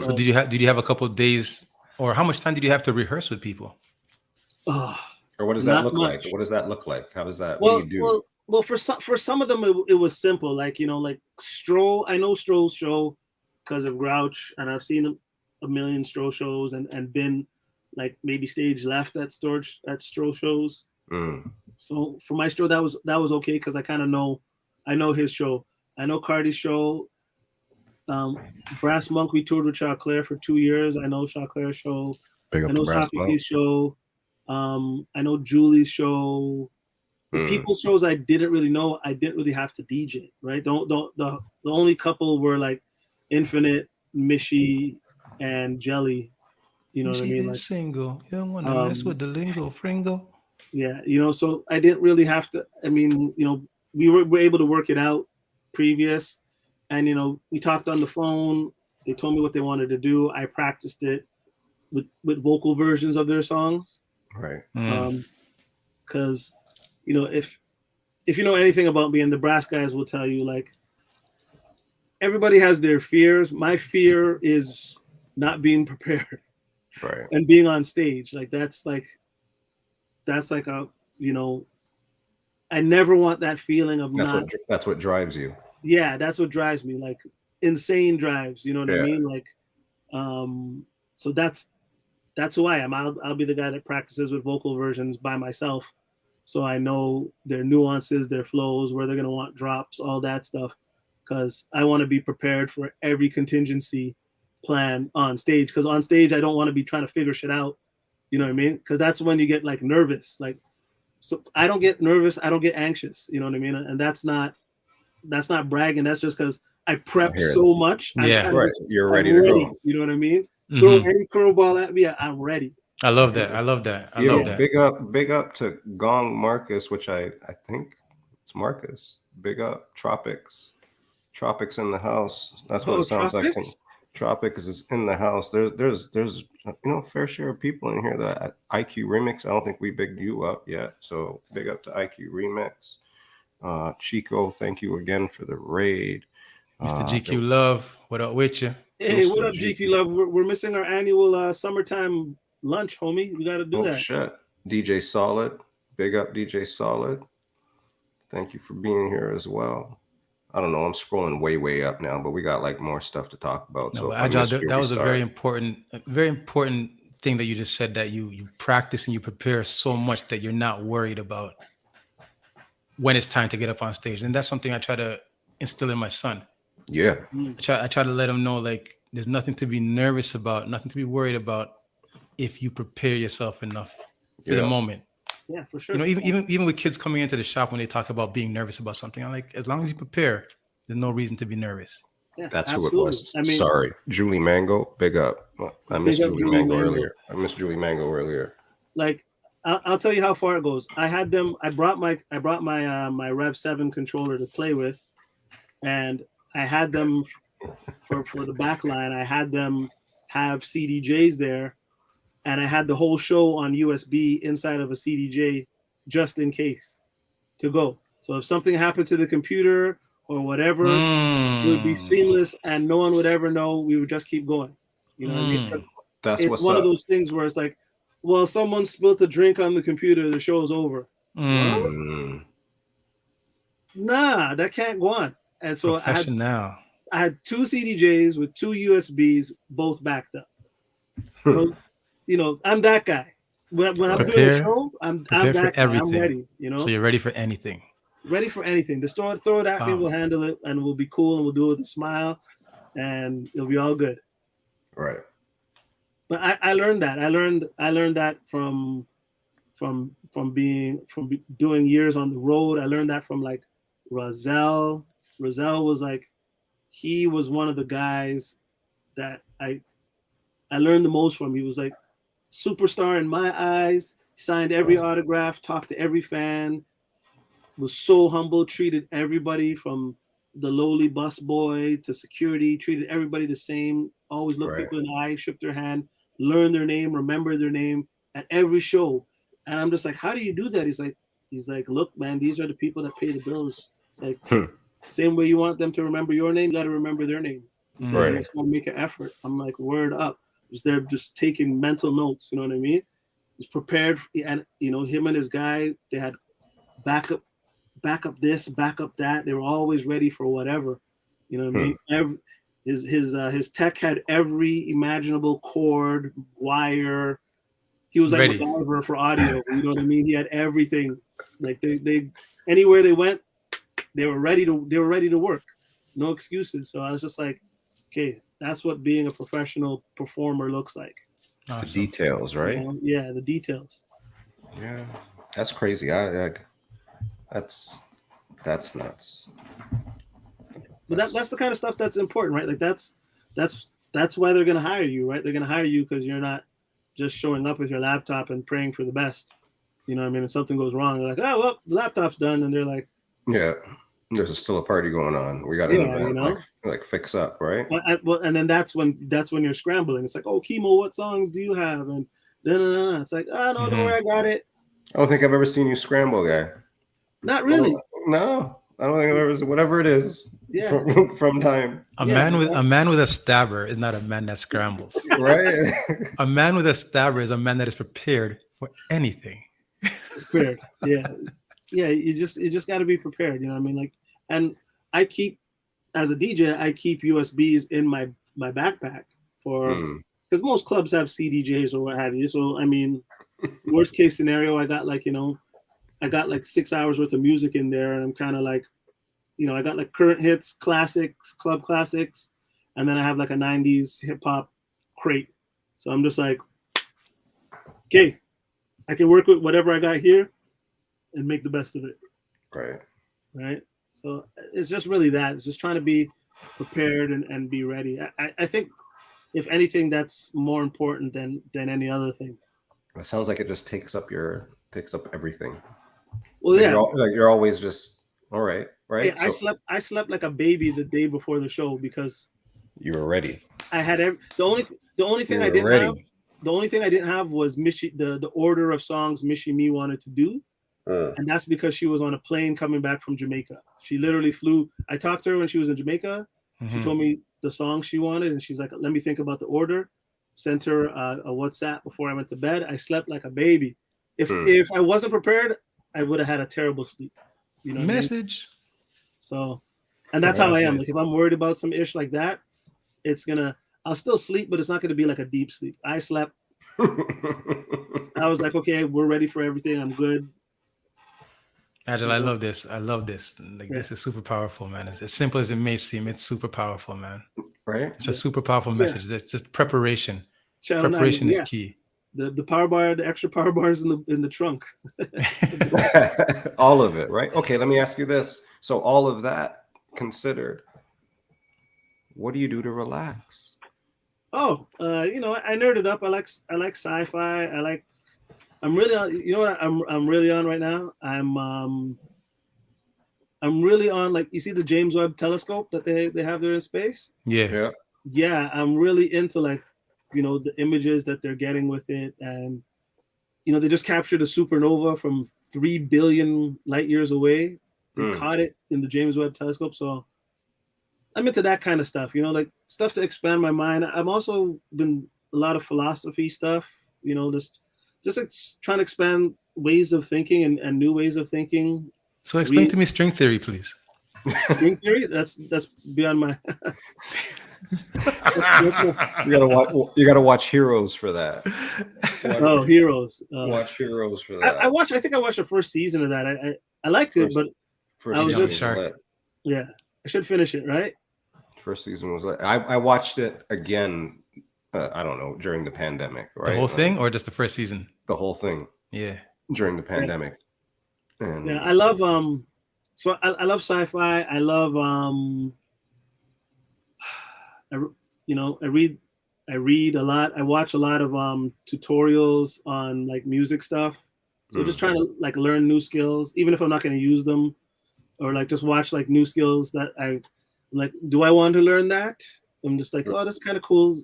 So did you have a couple of days, or how much time did you have to rehearse with people? Or what does that look like? What does that look like? How does that? What do you do? Well, Well, for some of them, it was simple. Like, you know, like Stroh. I know Stroh's show because of Grouch, and I've seen a million Stroh shows and been like maybe stage left at Stroh shows. So for my Stroh, that was okay because I kind of know, I know his show. I know Cardi's show. Brass Monk, we toured with Chaclair for 2 years. I know Chaclair's show. Big up I know to Brass Socrates' show. I know Julie's show. The people's shows I didn't really know. I didn't really have to DJ, right? The only couple were like Infinite, Mishi, and Jelly. You know what I mean? Like, single. You don't want to mess with the lingo, fringo. Yeah, you know, so I didn't really have to. I mean, you know, we were able to work it out previous, and you know, we talked on the phone. They told me what they wanted to do. I practiced it with vocal versions of their songs, right? Because you know, if you know anything about me, and the brass guys will tell you, like, everybody has their fears. My fear is not being prepared, right, and being on stage. Like that's like a, you know, I never want that feeling of that's what drives you. Yeah, that's what drives me, like insane drives, you know what I mean? Like, so that's who I am. I'll be the guy that practices with vocal versions by myself. So I know their nuances, their flows, where they're going to want drops, all that stuff. Because I want to be prepared for every contingency plan on stage. Because on stage, I don't want to be trying to figure shit out. You know what I mean? Because that's when you get like nervous. Like, so I don't get nervous. I don't get anxious. You know what I mean? And that's not bragging. That's just because I prep so much. Yeah, right. You're ready to go. You know what I mean? Throw any curveball at me, I'm ready. I love that. I love that. I love that. Big up to Gong Marcus, which I think it's Marcus. Big up Tropics in the house. That's what it sounds like to me. Tropics is in the house. There's you know, fair share of people in here that IQ Remix. I don't think we bigged you up yet. So big up to IQ Remix. Chico, thank you again for the raid. Mr. GQ Love, what up with you? Hey, what up, GQ Love? We're missing our annual summertime lunch, homie. We got to do that. Shit. DJ Solid, big up DJ Solid. Thank you for being here as well. I don't know. I'm scrolling way up now, but we got like more stuff to talk about. No, so Agile, that was a very important thing that you just said, that you practice and you prepare so much that you're not worried about when it's time to get up on stage. And that's something I try to instill in my son. Yeah. I try to let him know, like, there's nothing to be nervous about, nothing to be worried about if you prepare yourself enough for the moment. Yeah, for sure. You know, even with kids coming into the shop, when they talk about being nervous about something, I'm like, as long as you prepare, there's no reason to be nervous. Yeah, that's absolutely who it was. I mean, sorry, Julie Mango, big up. I missed Julie Mango earlier. Like, I'll tell you how far it goes. I had them. I brought my my Rev 7 controller to play with, and I had them for the back line. I had them have CDJs there, and I had the whole show on USB inside of a CDJ just in case to go. So if something happened to the computer or whatever, it would be seamless and no one would ever know. We would just keep going. You know what I mean? That's it's one of those things where it's like, well, someone spilled a drink on the computer, the show's over. What? Nah, that can't go on. And so I had 2 CDJs with 2 USBs, both backed up. So, you know, I'm that guy. When I'm doing a show, I'm that guy. I'm ready. You know, so you're ready for anything. Ready for anything. Just throw it at me. We'll handle it, and we'll be cool, and we'll do it with a smile, and it'll be all good. Right. But I learned that. I learned that from doing years on the road. I learned that from like Rozelle. Rozelle was like, he was one of the guys that I learned the most from. He was like superstar in my eyes. Signed every autograph, talked to every fan, was so humble, treated everybody from the lowly bus boy to security, treated everybody the same, always looked people in the eye, shook their hand, learned their name, remember their name at every show. And I'm just like, how do you do that? He's like, look, man, these are the people that pay the bills. It's like, same way you want them to remember your name, you got to remember their name. Right. It's going to make an effort. I'm like, word up. They're just taking mental notes, you know what I mean? He's prepared, and you know, him and his guy, they had backup back up this, back up that. They were always ready for whatever. You know what I mean? His tech had every imaginable cord, wire. He was like MacGyver for audio. You know what I mean? He had everything. Like they anywhere they went, they were ready to work. No excuses. So I was just like, okay, that's what being a professional performer looks like. The details, right? You know? Yeah, the details. Yeah, that's crazy. That's nuts. But that's the kind of stuff that's important, right? Like that's why they're gonna hire you, right? They're gonna hire you because you're not just showing up with your laptop and praying for the best. You know what I mean? If something goes wrong, they're like, oh well, the laptop's done, and they're like, yeah, there's still a party going on. We got an event, you know? like fix up, right? Well, and then that's when you're scrambling. It's like, oh, Kimo, what songs do you have? And no. It's like, oh no, don't worry, I got it. I don't think I've ever seen you scramble, guy. Not really. No, I don't think I've ever seen whatever it is. Yeah. From time. A man with a stabber is not a man that scrambles. Right. A man with a stabber is a man that is prepared for anything. Prepared. Yeah. Yeah. You just got to be prepared. You know what I mean? Like, and I keep, as a DJ, I keep USBs in my backpack because most clubs have CDJs or what have you. So I mean, worst case scenario, I got like 6 hours worth of music in there, and I'm kind of like, I got like current hits, classics, club classics, and then I have like a 90s hip hop crate. So I'm just like, okay, I can work with whatever I got here and make the best of it. Right. So it's just really that. It's just trying to be prepared and be ready. I think if anything, that's more important than any other thing. It sounds like it just takes up everything. Well, like yeah. You're always just all right. Right. Hey, I slept like a baby the day before the show because you were ready. I had the only thing I didn't have. The only thing I didn't have was the order of songs Michie wanted to do. And that's because she was on a plane coming back from Jamaica. She literally flew. I talked to her when she was in Jamaica. She told me the song she wanted, and she's like, let me think about the order. Sent her a WhatsApp before I went to bed. I slept like a baby. If I wasn't prepared, I would have had a terrible sleep. You know, message. So, and that's how I am. Like if I'm worried about some ish like that, I'll still sleep, but it's not gonna be like a deep sleep. I slept. I was like, okay, we're ready for everything. I'm good. Agile, I love this. Like this is super powerful, man. It's as simple as it may seem. It's super powerful, man. Right? It's a super powerful message. It's just preparation. Preparation is key. The power bar, the extra power bars in the trunk. All of it, right? Okay, let me ask you this. So all of that considered, what do you do to relax? Oh, I nerded up. I like sci-fi. I'm really on. You know what I'm really on right now? I'm really on, like, you see the James Webb Telescope that they have there in space? Yeah. I'm really into, like, the images that they're getting with it. And, they just captured a supernova from 3 billion light years away. They caught it in the James Webb Telescope. So I'm into that kind of stuff, like stuff to expand my mind. I'm also been a lot of philosophy stuff, just like trying to expand ways of thinking and new ways of thinking. So explain to me string theory, please. String theory? That's beyond my. You gotta watch Heroes for that. Heroes! Watch Heroes for that. I think I watched the first season of that. I liked it, but I was just shark. Yeah, I should finish it, right? First season was like I watched it again. I don't know, during the pandemic, right? The whole thing, or just the first season? The whole thing. Yeah. During the pandemic. Right. And yeah, I love so I love sci-fi. I love I read a lot. I watch a lot of tutorials on like music stuff. So just trying to like learn new skills, even if I'm not going to use them, or like just watch like new skills that I'm like, do I want to learn that? I'm just like, oh, that's kind of cool.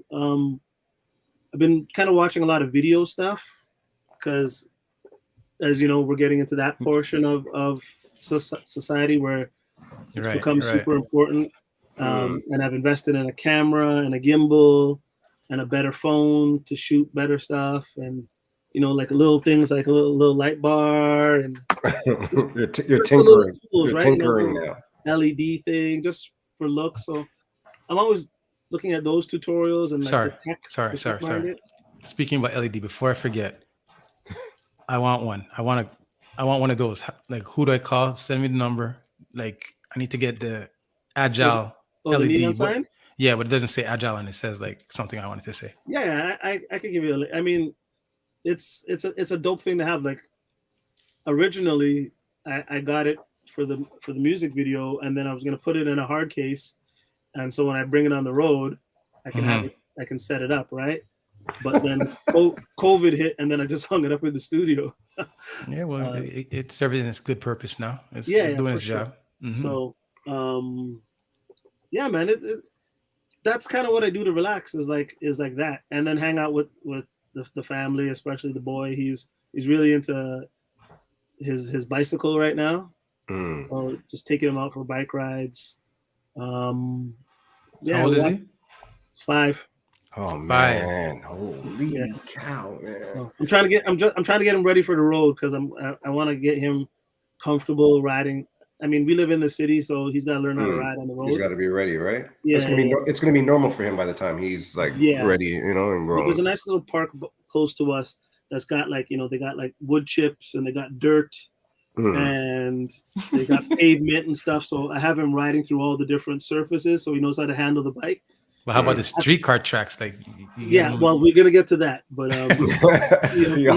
I've been kind of watching a lot of video stuff because, as you know, we're getting into that portion of society where it's become super important. And I've invested in a camera and a gimbal and a better phone to shoot better stuff, and like little things like a little light bar and You're just the little tinkering. tools, You're right? tinkering now. LED thing just for looks. So I'm always looking at those tutorials and like the tech. Sorry. Speaking about LED, before I forget, I want one. I want one of those. Like, who do I call? Send me the number. Like, I need to get the Agile LED. The neon sign? Yeah, but it doesn't say Agile, and it says like something I wanted to say. Yeah, I can give you. I mean, it's a dope thing to have. Like, originally, I got it for the music video, and then I was gonna put it in a hard case, and so when I bring it on the road, I can have it. I can set it up, right? But then COVID hit, and then I just hung it up in the studio. Yeah, well, it's serving its good purpose now. It's doing its job. So, yeah, man, that's kind of what I do to relax. Is like that, and then hang out with the family, especially the boy. He's really into his bicycle right now. So just taking him out for bike rides. How old is he? It's 5. Oh man! Holy cow, man! I'm trying to get him ready for the road because I want to get him comfortable riding. I mean, we live in the city, so he's got to learn how to ride on the road. He's got to be ready, right? Yeah, it's gonna be normal for him by the time he's like ready, and grown. There's a nice little park close to us that's got like they got like wood chips and they got dirt and they got pavement and stuff. So I have him riding through all the different surfaces, so he knows how to handle the bike. Well, how about the streetcar tracks? Like, well, we're gonna get to that, but he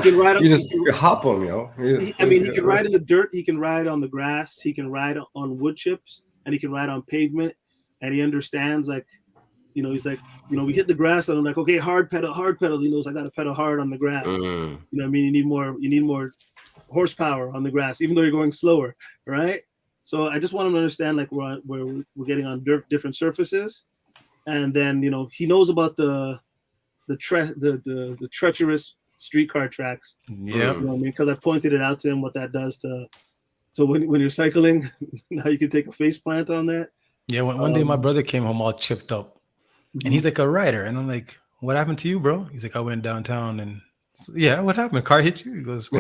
can ride. You just hop him, he can ride in the dirt. He can ride on the grass. He can ride on wood chips, and he can ride on pavement. And he understands, like, he's like, we hit the grass, and I'm like, okay, hard pedal. He knows I got to pedal hard on the grass. You know what I mean? You need more horsepower on the grass, even though you're going slower, right? So I just want him to understand, like, we're getting on different surfaces. And then he knows about the treacherous streetcar tracks. Yeah, because I pointed it out to him what that does to when you're cycling. Now you can take a face plant on that. Yeah, one day my brother came home all chipped up, and he's like a rider, and I'm like, "What happened to you, bro?" He's like, "I went downtown, and what happened? Car hit you?" He goes,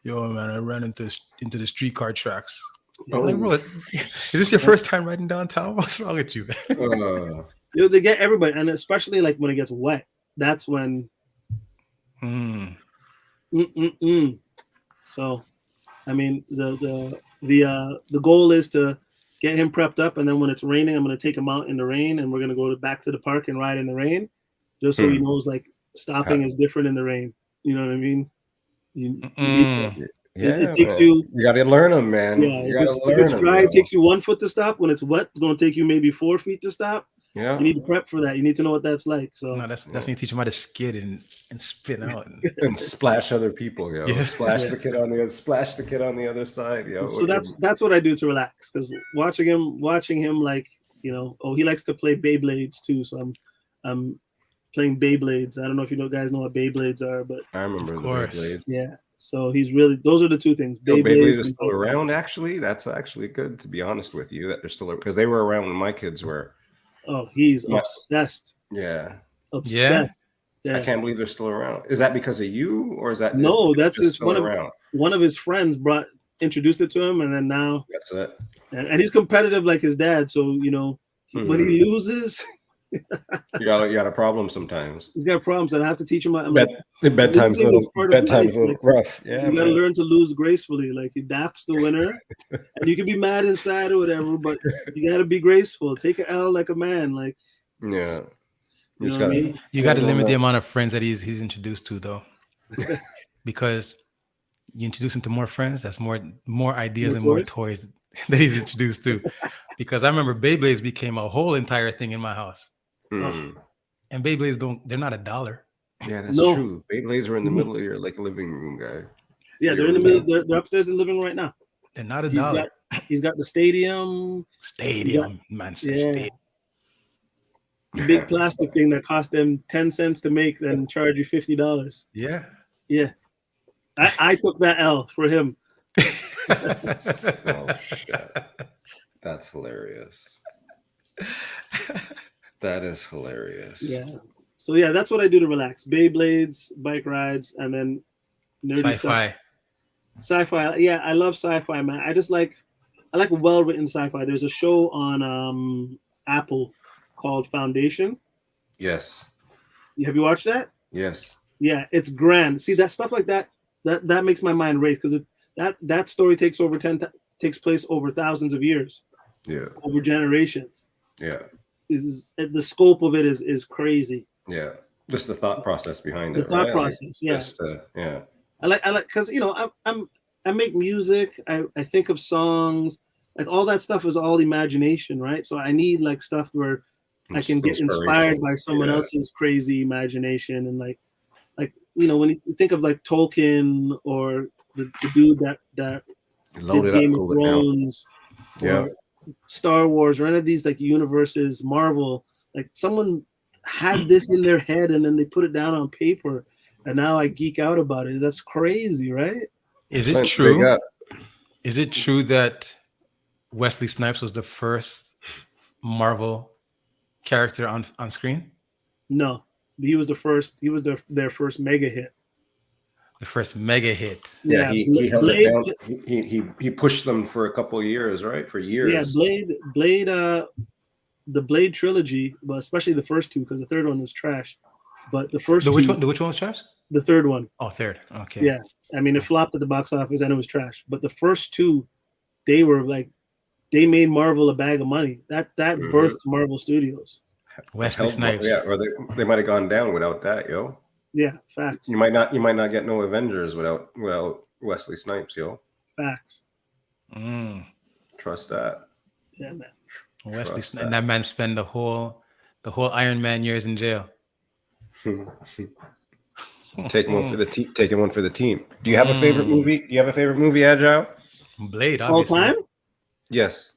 "Yo, man, I ran into the streetcar tracks." I'm like, bro, is this your first time riding downtown? What's wrong with you? They get everybody, and especially like when it gets wet. That's when. So, I mean, the goal is to get him prepped up, and then when it's raining, I'm going to take him out in the rain, and we're going to go back to the park and ride in the rain, just so he knows like stopping is different in the rain. You know what I mean? It takes you. You got to learn them, man. Yeah, if it's dry, it takes you 1 foot to stop. When it's wet, it's going to take you maybe 4 feet to stop. Yeah, you need to prep for that. You need to know what that's like. So that's when you teach them how to skid and spin out and splash other people. Splash the kid on the other side. So that's what I do to relax, because watching him like he likes to play Beyblades too. So I'm playing Beyblades. I don't know if guys know what Beyblades are, but I remember the Beyblades. Yeah. So those are the two things. Beyblade is still around. Actually, that's actually good, to be honest with you, that they're still, because they were around when my kids were. Oh, he's obsessed. Yeah. Obsessed. Yeah. I can't believe they're still around. Is that because of you, or is that that's just one of his friends introduced it to him, and then now that's it. And he's competitive like his dad, so when he loses, you got a problem sometimes. He's got problems, and I have to teach him. Bedtime's a little rough. Yeah, you got to learn to lose gracefully. Like, he daps the winner, and you can be mad inside or whatever, but you got to be graceful. Take an L like a man. Like, yeah, you got to limit the amount of friends that he's introduced to, though, because you introduce him to more friends, that's more ideas and more toys that he's introduced to. Because I remember Beyblades became a whole entire thing in my house. And Beyblades they're not $1. Yeah, that's true. Beyblades are in the middle of your living room, guy. Yeah, they're in the middle. They're upstairs in the living room right now. They're not $1. He's got the stadium. Man. Big plastic thing that cost them 10 cents to make, then charge you $50. Yeah. I took that L for him. Oh shit. That's hilarious. That is hilarious. Yeah. So that's what I do to relax. Beyblades, bike rides, and then nerdy sci-fi stuff. Sci-fi, yeah, I love sci-fi, man. I like well-written sci-fi. There's a show on Apple called Foundation. Yes. Have you watched that? Yes. Yeah, it's grand. See, that stuff like that makes my mind race because that story takes place over thousands of years. Yeah. Over generations. Yeah. Is the scope of it is crazy. Yeah. Just the thought process behind the it. thought right? process, yeah. Just, yeah. I like because I make music. I think of songs. Like all that stuff is all imagination, right? So I need like stuff where I can get inspired by someone else's crazy imagination and like when you think of like Tolkien or the dude that did Game of Thrones or Star Wars or any of these like universes, Marvel, like someone had this in their head and then they put it down on paper and now I geek out about it. That's crazy, right? Is it true? Is it true that Wesley Snipes was the first Marvel character on screen? No, he was the first. He was their first mega hit. The first mega hit. Yeah, he held it down. He pushed them for a couple of years, right? For years. Yeah, Blade. The Blade trilogy, but especially the first two, because the third one was trash. But the first which one was trash? The third one. Oh, third. Okay. Yeah, I mean it flopped at the box office and it was trash. But the first two, they were like, they made Marvel a bag of money. That birthed Marvel Studios. Wesley Snipes. Yeah, or they might have gone down without that, yo. Yeah, facts. You might not get no Avengers without Wesley Snipes, yo. Facts. Trust that. Yeah, man. Wesley Snipes. And that man spent the whole Iron Man years in jail. Taking one for the team. Do you have a favorite movie? Do you have a favorite movie, Agile? Blade, obviously. All time? Yes.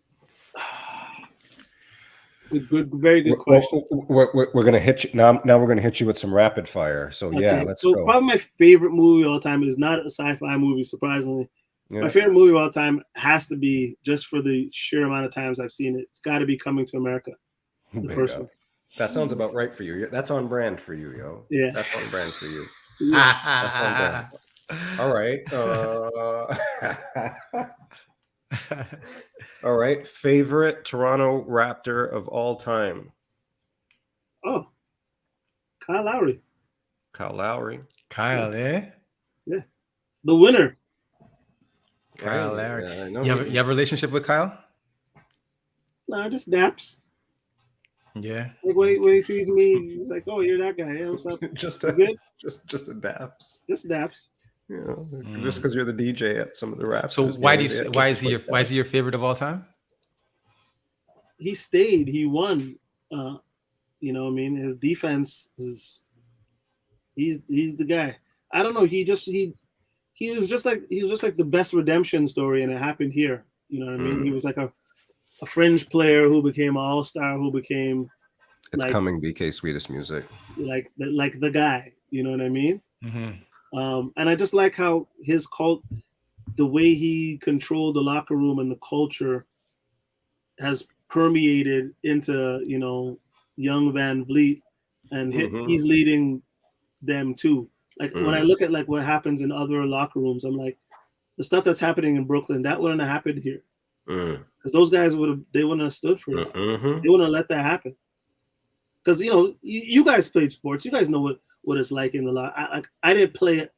Good, very good question. We're gonna hit you now. Now we're gonna hit you with some rapid fire. So okay. Yeah, let's go. So probably my favorite movie of all time is not a sci-fi movie, surprisingly. Yeah. My favorite movie of all time has to be, just for the sheer amount of times I've seen it, it's got to be Coming to America. The first one. That sounds about right for you. That's on brand for you, yo. Yeah. That's on brand for you. That's on brand. All right. All right. Favorite Toronto Raptor of all time? Oh, Kyle Lowry. Kyle, eh? Yeah. The winner. Kyle Lowry. Yeah, you have a relationship with Kyle? Nah, just daps. Yeah. Like when he sees me, he's like, "Oh, you're that guy. Yeah, what's up? just a daps. Just daps. You know, just because you're the DJ at some of the raps. So why is he your favorite of all time? He stayed. He won. You know what I mean? His defense is. He's the guy. I don't know. He was just like the best redemption story, and it happened here. You know what I mean? He was like a fringe player who became an all-star, who became. It's like, coming, BK Sweetest Music. Like the guy. You know what I mean? Mm-hmm. And I just like how his the way he controlled the locker room and the culture has permeated into, young Van Vliet, and he's leading them too. Like when I look at like what happens in other locker rooms, I'm like, the stuff that's happening in Brooklyn, that wouldn't have happened here. Because those guys wouldn't have stood for it. They wouldn't have let that happen. Because you guys played sports, you guys know what it's like in the locker. I didn't play it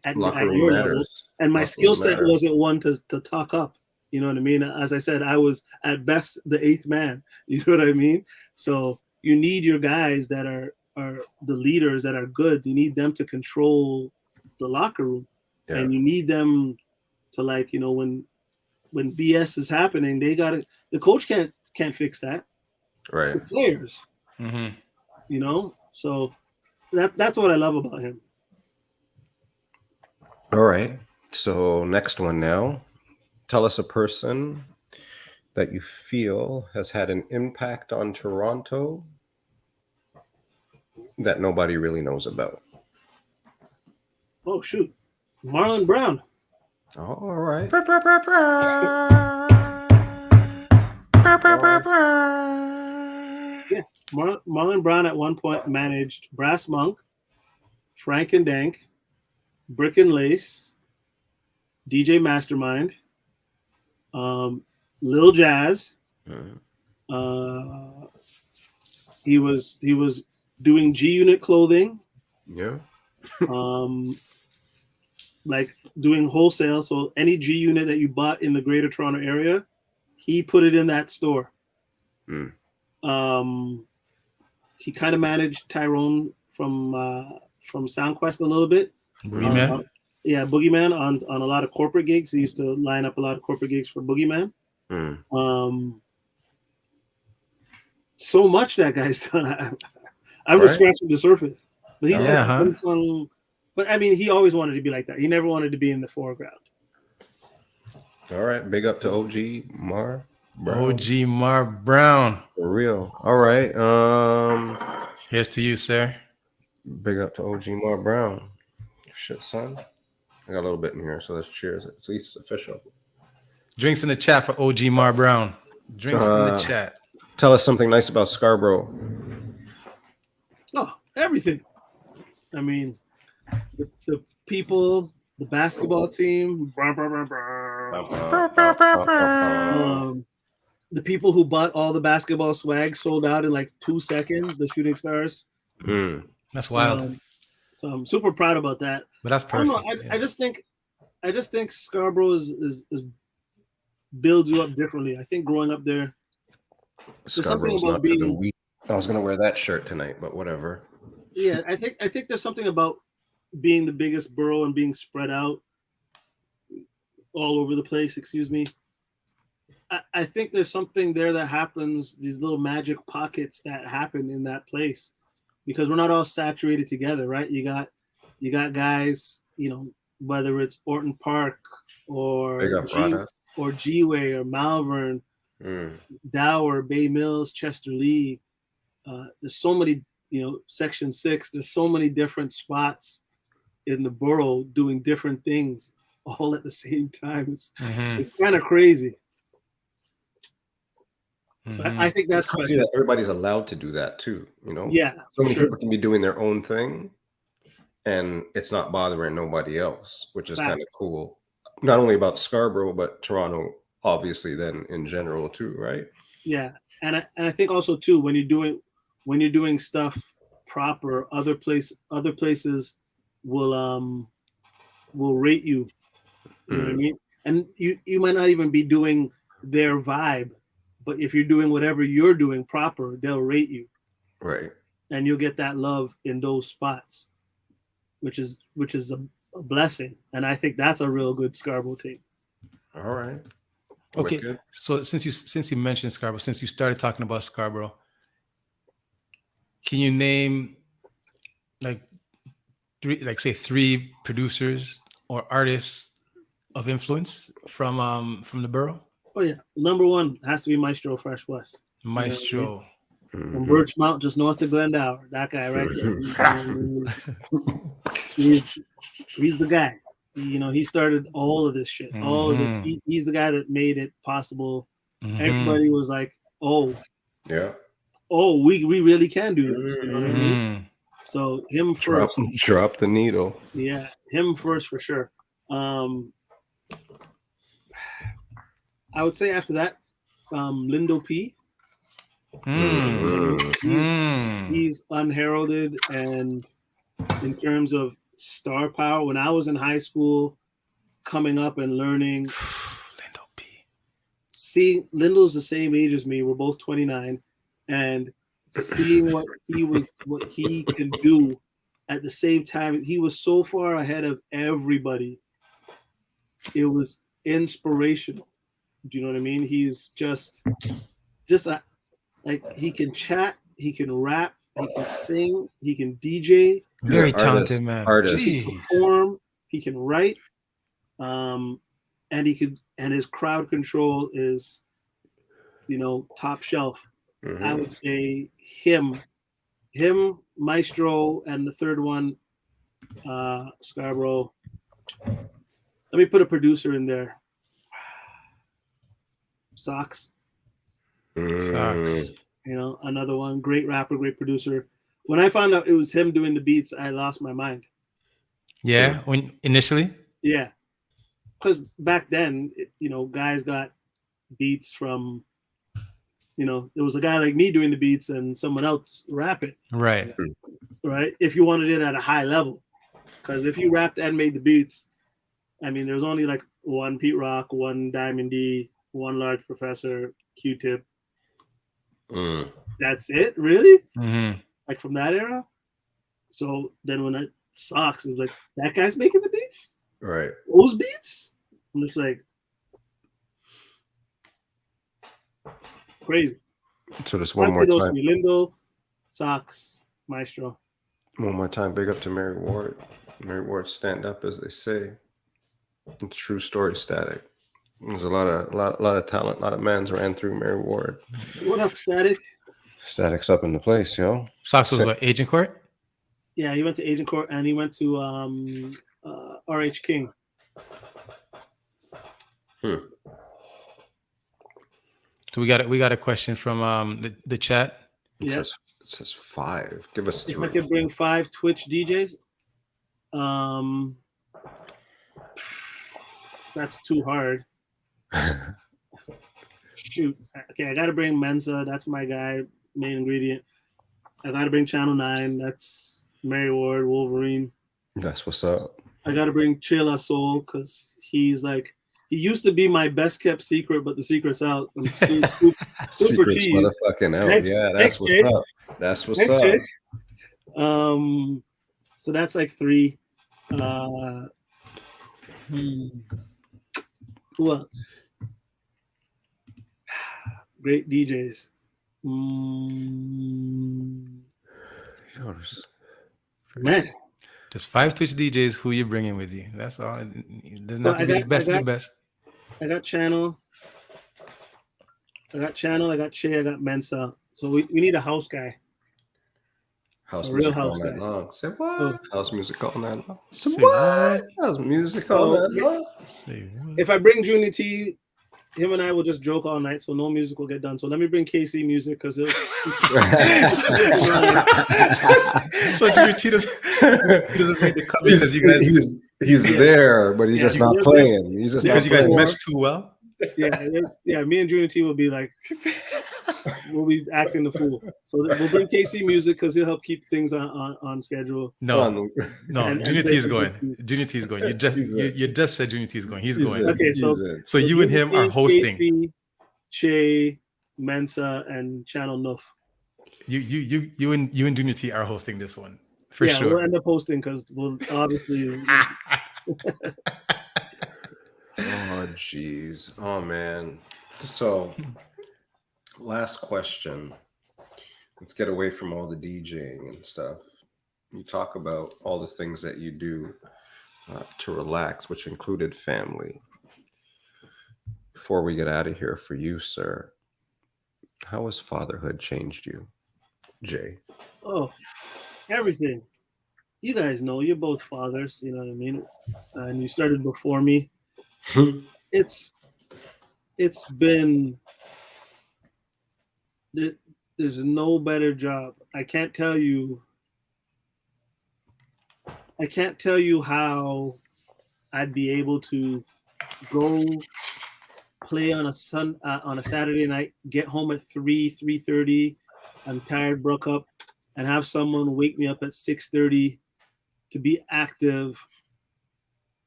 at your level, and my skill set wasn't one to talk up. You know what I mean? As I said, I was at best the eighth man. You know what I mean? So you need your guys that are the leaders that are good. You need them to control the locker room, and you need them to when BS is happening, they got it. The coach can't fix that. Right. It's the players. So that's what I love about him. All right. So next one now. Tell us a person that you feel has had an impact on Toronto that nobody really knows about. Oh, shoot. Marlon Brown. Oh, all right. Yeah. Marlon Brown at one point managed Brass Monk, Frank and Dank, Brick and Lace, DJ Mastermind, Lil Jazz. He was doing G Unit clothing. Yeah. Like doing wholesale. So any G Unit that you bought in the Greater Toronto area, he put it in that store. He kind of managed Tyrone from SoundQuest a little bit. Boogeyman? Yeah, Boogeyman on a lot of corporate gigs. He used to line up a lot of corporate gigs for Boogeyman. So much that guy's done. I'm just scratching the surface. But he's but I mean, he always wanted to be like that. He never wanted to be in the foreground. All right, big up to OG Mar Brown. OG Mar Brown. For real. All right. Here's to you, sir. Big up to OG Mar Brown. Shit, son. I got a little bit in here, so let's cheers. At least it's official. Drinks in the chat for OG Mar Brown. Drinks in the chat. Tell us something nice about Scarborough. Oh, everything. I mean, the people, the basketball team, the people who bought all the basketball swag sold out in like 2 seconds. The Shooting Stars. That's wild. So I'm super proud about that. But that's perfect. I just think Scarborough is builds you up differently. I think growing up there, there's something about being. I was gonna wear that shirt tonight, but whatever. Yeah, I think there's something about being the biggest borough and being spread out all over the place. Excuse me. I think there's something there that happens. These little magic pockets that happen in that place, because we're not all saturated together, right? You got guys, you know, whether it's Orton Park or G-Way or Malvern, Dower, Bay Mills, Chester Lee. There's so many, you know, Section 6. There's so many different spots in the borough doing different things all at the same time. It's kind of crazy. So I think that's crazy that everybody's allowed to do that too. You know, so many people can be doing their own thing, and it's not bothering nobody else, which is kind of cool. Not only about Scarborough, but Toronto, obviously, then in general too, right? Yeah, and I think also too when you're doing stuff proper, other places will rate you. You know what I mean? And you might not even be doing their vibe, but if you're doing whatever you're doing proper, they'll rate you. Right. And you'll get that love in those spots, which is a blessing. And I think that's a real good Scarborough team. All right. Okay. Wicked. So since you mentioned Scarborough, since you started talking about Scarborough, can you name three producers or artists of influence from the borough? Oh yeah, number one has to be Maestro Fresh West. Maestro. You know, from Birchmount, just north of Glendower. That guy right there. He's the guy. You know, he started all of this shit. All of this. He's the guy that made it possible. Everybody was like, "Oh, yeah. Oh, we really can do this." You know what I mean? So him first. Drop the needle. Yeah, him first for sure. I would say after that, Lindo P. He's unheralded, and in terms of star power, when I was in high school, coming up and learning, Lindo P. See, Lindo's the same age as me. We're both 29, and seeing what he can do at the same time, he was so far ahead of everybody. It was inspirational. Do you know what I mean? He's just he can chat, he can rap, he can sing, he can DJ. Very talented man. He can perform, he can write, and his crowd control is, you know, top shelf. I would say him, Maestro, and the third one, Scarborough. Let me put a producer in there. Socks. You know, another one. Great rapper, great producer. When I found out it was him doing the beats, I lost my mind. Yeah, when initially? Yeah. because back then, guys got beats from, there was a guy like me doing the beats and someone else rapping. Right. Right. If you wanted it at a high level, because if you rapped and made the beats, I mean, there's only like one Pete Rock, one Diamond D, one Large Professor, Q-Tip. That's it, really? Mm-hmm. Like from that era. So then when it sucks, it's like, that guy's making the beats? Right. Those beats? I'm just like, crazy. So just one more time. Lindo, Sox, Maestro. One more time. Big up to Mary Ward. Mary Ward, stand up, as they say. It's true story, Static. There's a lot of talent, a lot of mans ran through Mary Ward. What up, Static? Static's up in the place, yo. Sox was what, Agent Court? Yeah, he went to Agent Court and he went to RH King. So we got a question from the chat. It says 5. Give us 3. If I could bring 5 Twitch DJs, that's too hard. Shoot. Okay, I gotta bring Mensa. That's my guy, main ingredient. I gotta bring Channel 9. That's Mary Ward, Wolverine. That's what's up. I gotta bring Chilla Soul because he's like, he used to be my best kept secret, but the secret's out. Super Secret's cheese. motherfucking out. Next, yeah, that's what's chick. up. That's what's Next up. chick. So that's like 3. Who else? Great DJs. Man. Just 5 Twitch DJs who you bringing with you. That's all. There's not to be the best of the best. I got Channel. I got Che, I got Mensa. So we need a house guy. House a music real house all night guy. long. Say what? House music all night long. Say what? House music all night long. Say what? If I bring Junior T, him and I will just joke all night, so no music will get done. So let me bring KC music because he'll. So Junior T doesn't make the cut because you guys. He's there, but he's just not playing. He's just because not you guys playing. mesh too well. Yeah. Me and Junior T will be like, we'll be acting the fool. So we'll bring KC music because he'll help keep things on schedule. No. Junior T is going. Junior T is going. You just said Junior T is going. He's going. Okay, so you and him are hosting. KC, Che, Mensa, and Channel Nuff. You and Junior T are hosting this one for sure. We'll end up hosting because we'll obviously. Oh jeez. Oh man. So last question. Let's get away from all the DJing and stuff. You talk about all the things that you do to relax, which included family. Before we get out of here, for you, sir, how has fatherhood changed you, Jay? Oh, everything. You guys know you're both fathers, you know what I mean? And you started before me. It's been, there's no better job. I can't tell you how I'd be able to go play on a Saturday night, get home at 3:30. I'm tired, broke up, and have someone wake me up at 6:30 to be active,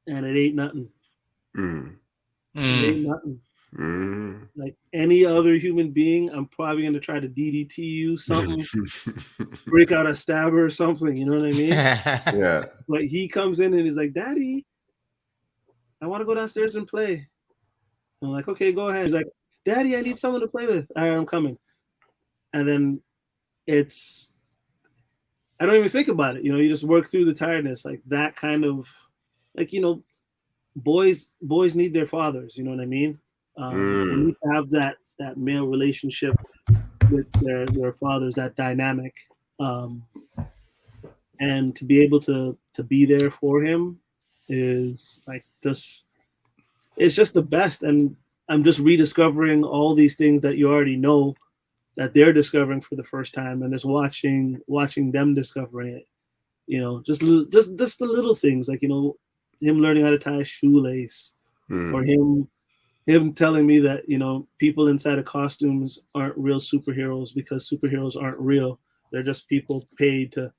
and it ain't nothing. It ain't nothing. Like any other human being, I'm probably gonna try to DDT you, something, break out a stabber or something. You know what I mean? Yeah. But he comes in and he's like, "Daddy, I want to go downstairs and play." I'm like, "Okay, go ahead." He's like, "Daddy, I need someone to play with." All right, I'm coming. And then I don't even think about it. You know, you just work through the tiredness, like that kind of, like, you know, boys need their fathers. You know what I mean? They need to have that male relationship with their fathers, that dynamic, and to be able to be there for him is like it's just the best. And I'm just rediscovering all these things that you already know that they're discovering for the first time, and just watching them discovering it. You know, just the little things, like, you know, him learning how to tie a shoelace, or him telling me that, you know, people inside of costumes aren't real superheroes because superheroes aren't real. They're just people paid to.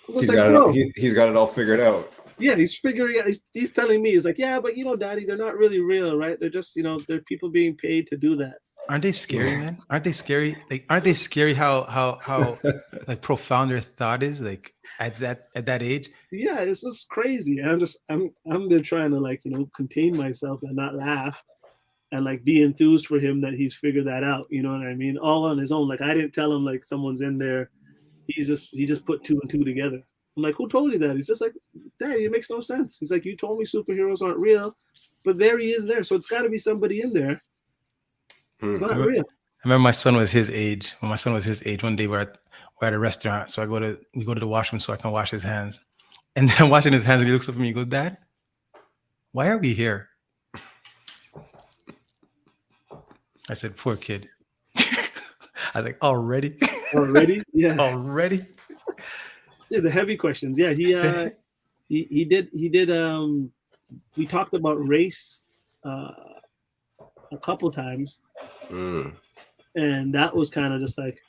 He's got it all figured out. Yeah, he's figuring out. He's telling me, he's like, yeah, but you know, Daddy, they're not really real, right? They're just, you know, they're people being paid to do that. Aren't they scary, man? Aren't they scary? Like, aren't they scary? How like profound their thought is, like at that age. Yeah, it's just crazy. I'm there trying to, like, you know, contain myself and not laugh, and like be enthused for him that he's figured that out. You know what I mean? All on his own. Like, I didn't tell him like someone's in there. He just put 2 and 2 together. I'm like, who told you that? He's just like, Daddy, it makes no sense. He's like, you told me superheroes aren't real, but there he is there. So it's got to be somebody in there. It's not real. I remember my son was his age. When my son was his age, one day we're at a restaurant. So we go to the washroom so I can wash his hands. And then I'm washing his hands and he looks up at me and goes, Dad, why are we here? I said, poor kid. I was like, already? Already? Yeah. Already? Yeah, the heavy questions. Yeah, he did we talked about race a couple times. And that was kind of just like,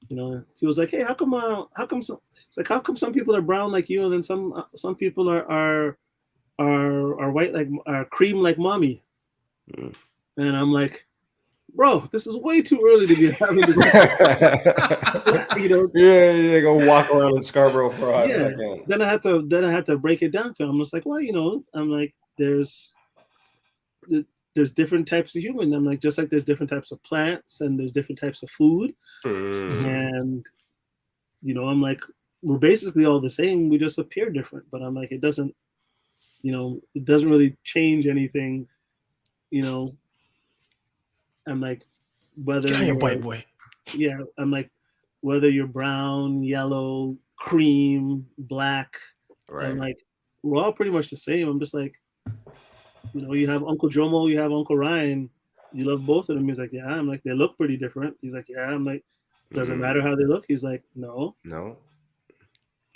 you know, he was like, hey, how come some people are brown like you and then some people are white, like are cream like mommy. And I'm like, bro, this is way too early to be having to, you know. Yeah, go walk around in Scarborough for a hot second. Then I had to break it down to him. I'm just like, well, you know, I'm like, there's different types of human. I'm like, just like there's different types of plants and there's different types of food. And, you know, I'm like, we're basically all the same. We just appear different. But I'm like, it doesn't really change anything, you know. I'm like, whether you're white boy. Yeah, I'm like, whether you're brown, yellow, cream, black, right. I'm like, we're all pretty much the same. I'm just like, you know, you have Uncle Jomo, you have Uncle Ryan, you love both of them. He's like, yeah. I'm like, they look pretty different. He's like, yeah. I'm like, doesn't matter how they look. He's like, no.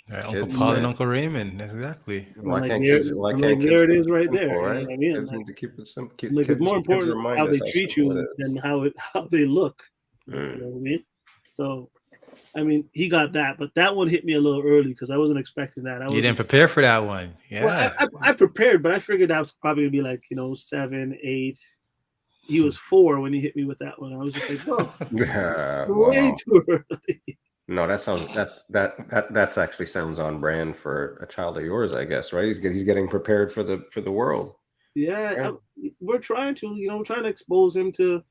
Right, Uncle Paul and Uncle Raymond. That's exactly. Why like, can't there it is right simple, there. Right? You know what I mean? Kids like, need to keep it simple. Like, it's more important how they treat you than how they look. You know what I mean? So, I mean, he got that, but that one hit me a little early because I wasn't expecting that. You didn't prepare for that one. Yeah. Well, I prepared, but I figured that was probably gonna be like, you know, 7, 8. He was 4 when he hit me with that one. I was just like, oh, way too early. No, that's actually sounds on brand for a child of yours, I guess, right? He's getting prepared for the world. Yeah, we're trying to expose him to,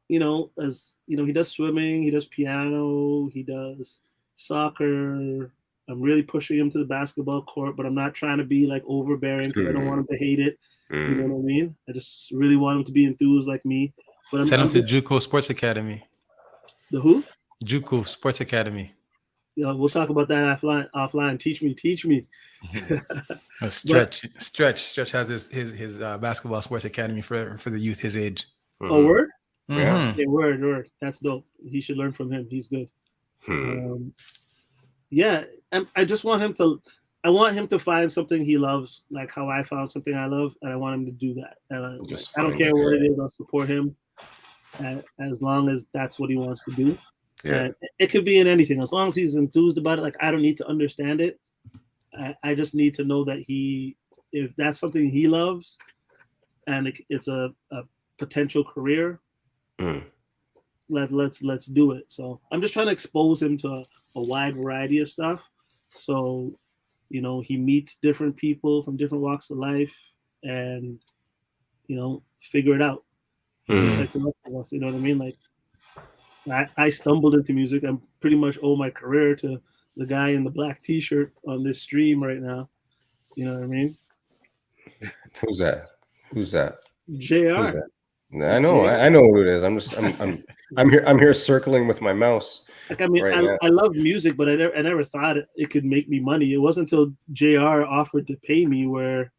you know, as you know, he does swimming, he does piano, he does soccer. I'm really pushing him to the basketball court, but I'm not trying to be like overbearing because I don't want him to hate it. You know what I mean? I just really want him to be enthused like me. But send him to JUCO Sports Academy. The who? JUCO Sports Academy. Yeah, we'll talk about that offline. Teach me. Stretch has his basketball sports academy for the youth his age. Oh, word? Yeah. Okay, word. That's dope. He should learn from him. He's good. Yeah, I just want him to. I want him to find something he loves, like how I found something I love, and I want him to do that. And I don't care what it is. I'll support him as long as that's what he wants to do. Yeah. It could be in anything, as long as he's enthused about it. Like, I don't need to understand it. I just need to know that if that's something he loves, and it's a potential career, let's do it. So I'm just trying to expose him to a wide variety of stuff. So, you know, he meets different people from different walks of life, and, you know, figure it out. Just like the rest of us, you know what I mean? Like, I stumbled into music. I pretty much owe my career to the guy in the black T-shirt on this stream right now. You know what I mean? Who's that? JR. Who's that? I know. I know who it is. I'm here circling with my mouse. Like, I mean, I love music, but I never thought it could make me money. It wasn't until JR offered to pay me where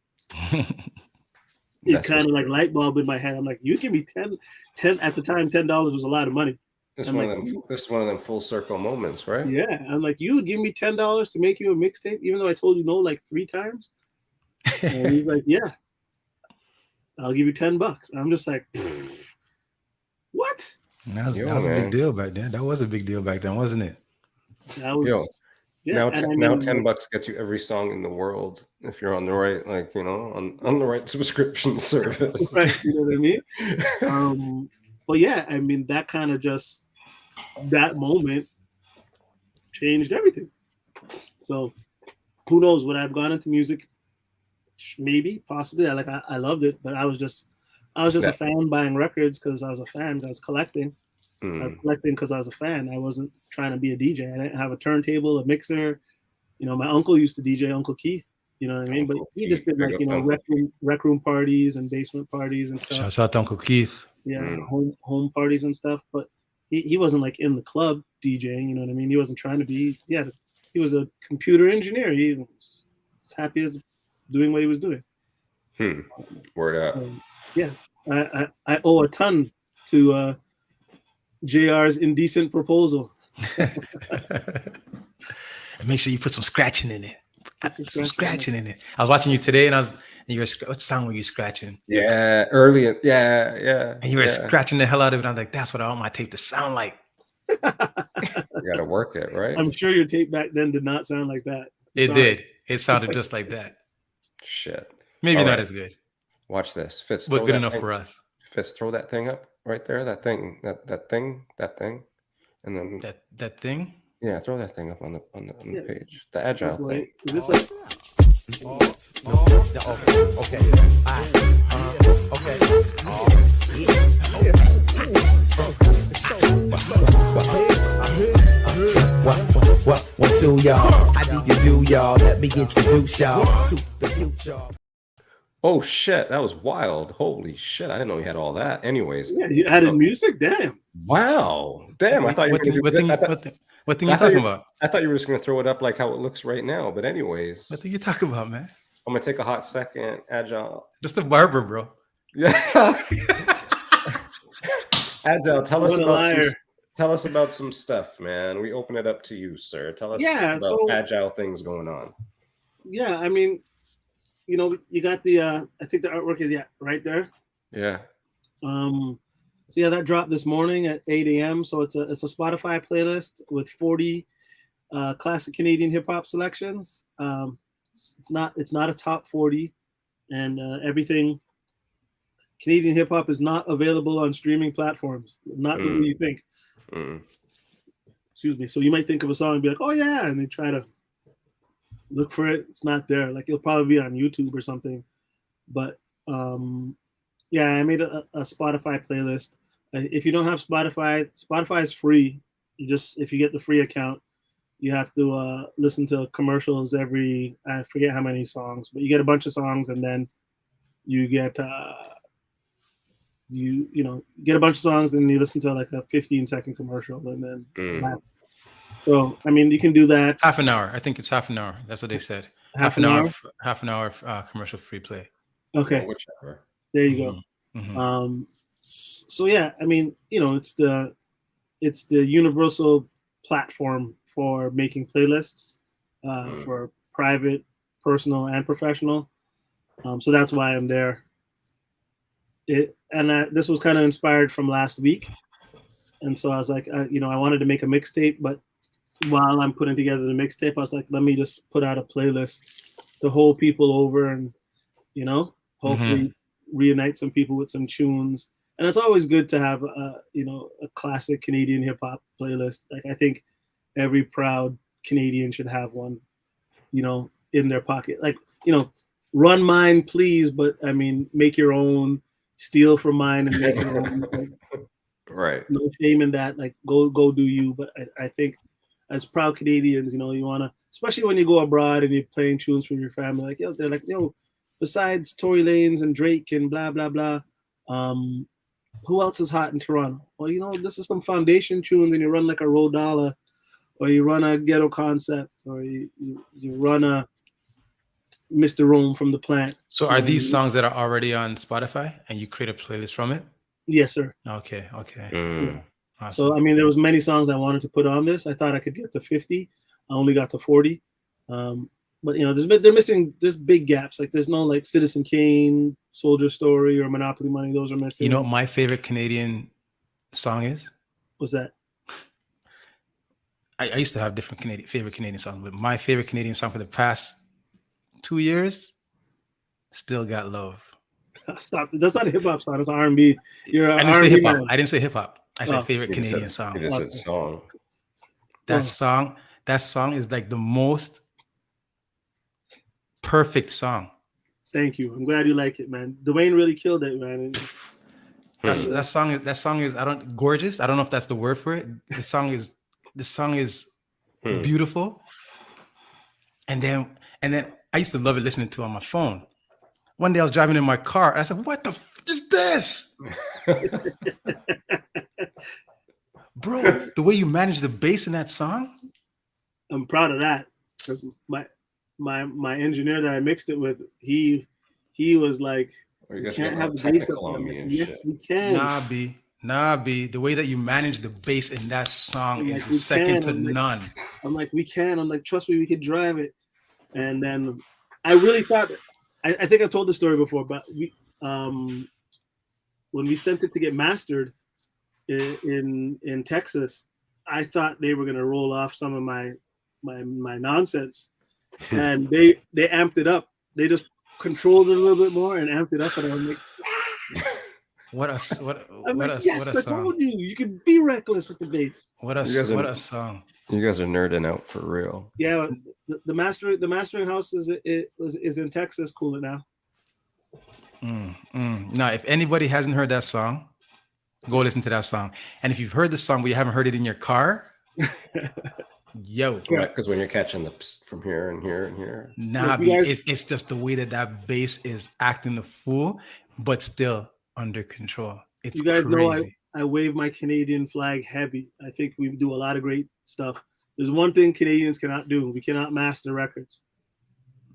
it kind of like light bulb in my head. I'm like, you give me 10 at the time. $10 was a lot of money. This is one of them full circle moments, right? Yeah, I'm like, you would give me $10 to make you a mixtape, even though I told you no like 3 times. And he's like, yeah. I'll give you $10. I'm just like, what? That was a big deal back then. That was a big deal back then, wasn't it? That was, now $10 gets you every song in the world if you're on the right, like, you know, on the right subscription service. Right, you know what I mean? But yeah, I mean, that kind of just, that moment changed everything. So who knows, would I have gone into music? Maybe, possibly. I loved it, but I was just a fan buying records because I was a fan. I was collecting. I was collecting because I was a fan. I wasn't trying to be a DJ. I didn't have a turntable, a mixer. You know, my uncle used to DJ, Uncle Keith. You know what I mean? But he just did, like, you know, rec room parties and basement parties and stuff. Shouts out to Uncle Keith. Yeah, home parties and stuff. But he wasn't like in the club DJing. You know what I mean? He wasn't trying to be. Yeah, he was a computer engineer. He was happy as doing what he was doing. Word up. So, yeah, I owe a ton to JR's indecent proposal. And make sure you put some scratching in it. Some scratching in it. I was watching you today, and what song were you scratching? Yeah, early. Yeah. And you were scratching the hell out of it. I was like, that's what I want my tape to sound like. You got to work it, right? I'm sure your tape back then did not sound like that. It did. It sounded just like that. Shit. Maybe not as good. Watch this. Fitz, but good enough for us. Fitz, throw that thing up right there. That thing. And then that thing? Yeah, throw that thing up on the page. The Agile thing. Is this like... What's to y'all? How do you do, y'all? Let me introduce y'all to the future. Oh shit, that was wild. Holy shit, I didn't know you had all that. Anyways. Yeah, you added music? Damn. Wow. Damn, I thought you were what thing you talking about? I thought you were just going to throw it up like how it looks right now. But anyways. What thing you talking about, man? I'm going to take a hot second. Agile. Just a barber, bro. Yeah. Agile, tell us about some stuff, man. We open it up to you, sir. Tell us about Agile things going on. Yeah, I mean, you know, you got the, I think the artwork is right there. Yeah. So yeah, that dropped this morning at 8 a.m. So it's a Spotify playlist with 40 classic Canadian hip hop selections. It's not a top 40, and everything Canadian hip hop is not available on streaming platforms. Not the way you think. Excuse me. So you might think of a song and be like, oh yeah, and they try to look for it. It's not there. Like, it'll probably be on YouTube or something. But yeah, I made a Spotify playlist. If you don't have Spotify is free. If you get the free account, you have to listen to commercials every, I forget how many songs, but you get a bunch of songs, and then you get you get a bunch of songs, and you listen to like a 15-second commercial, and then so I mean, you can do that. Half an hour. I think it's half an hour. That's what they said. Half an hour commercial free play. Okay. Whichever. There you go. Mm-hmm. So yeah, I mean, you know, it's the universal platform for making playlists for private, personal, and professional. So that's why I'm there. This was kind of inspired from last week, and so I was like, I wanted to make a mixtape, but while I'm putting together the mixtape, I was like, let me just put out a playlist to hold people over, and hopefully reunite some people with some tunes. And it's always good to have a classic Canadian hip hop playlist. Like, I think every proud Canadian should have one, in their pocket. Like, run mine, please, but I mean, make your own, steal from mine and make your own. Like, right. No shame in that. Like, go do you. But I think as proud Canadians, you want to, especially when you go abroad and you're playing tunes for your family, like, they're like, besides Tory Lanez and Drake and blah, blah, blah, who else is hot in Toronto? Well, this is some foundation tunes, and you run like a Rodala, or you run a Ghetto Concept, or you run a Mr. Rome from The Plant. So are these songs that are already on Spotify, and you create a playlist from it? Yes, sir. Okay. Yeah. Awesome. So, I mean, there was many songs I wanted to put on this. I thought I could get to 50. I only got to 40. But there's big gaps. Like there's no like Citizen Kane, Soldier Story, or Monopoly Money. Those are missing. You know what my favorite Canadian song is? What's that? I used to have different favorite Canadian songs, but my favorite Canadian song for the past 2 years, Still Got Love. Stop. That's not a hip hop song. It's R&B. I didn't say hip hop. I didn't say hip hop. I said favorite Canadian song. It is a song. That song is like the most perfect song. Thank you. I'm glad you like it, man. Dwayne really killed it, man. That song is gorgeous. I don't know if that's the word for it. The song is beautiful. And then I used to love it listening to it on my phone. One day I was driving in my car. And I said, "What the f is this?" Bro, the way you manage the bass in that song. I'm proud of that. Because my engineer that I mixed it with, he was like, you can't have the bass up on me. Yes, we can. Nah, B. The way that you manage the bass in that song is second to none. I'm like, we can. I'm like, trust me, we can drive it. And then I really thought, I think I've told the story before, but we when we sent it to get mastered in Texas, I thought they were gonna roll off some of my nonsense, and they amped it up. They just controlled it a little bit more and amped it up, and I was like, what a I song. told you can be reckless with the bass. What a song. You guys are nerding out for real. Yeah, the mastering house is in Texas. Cool now. Now, if anybody hasn't heard that song, go listen to that song. And if you've heard the song but you haven't heard it in your car, yo, because when you're catching the from here and here and here, it's just the way that bass is acting the fool, but still under control. It's you guys crazy. know I wave my Canadian flag heavy. I think we do a lot of great stuff. There's one thing Canadians cannot do. We cannot master records.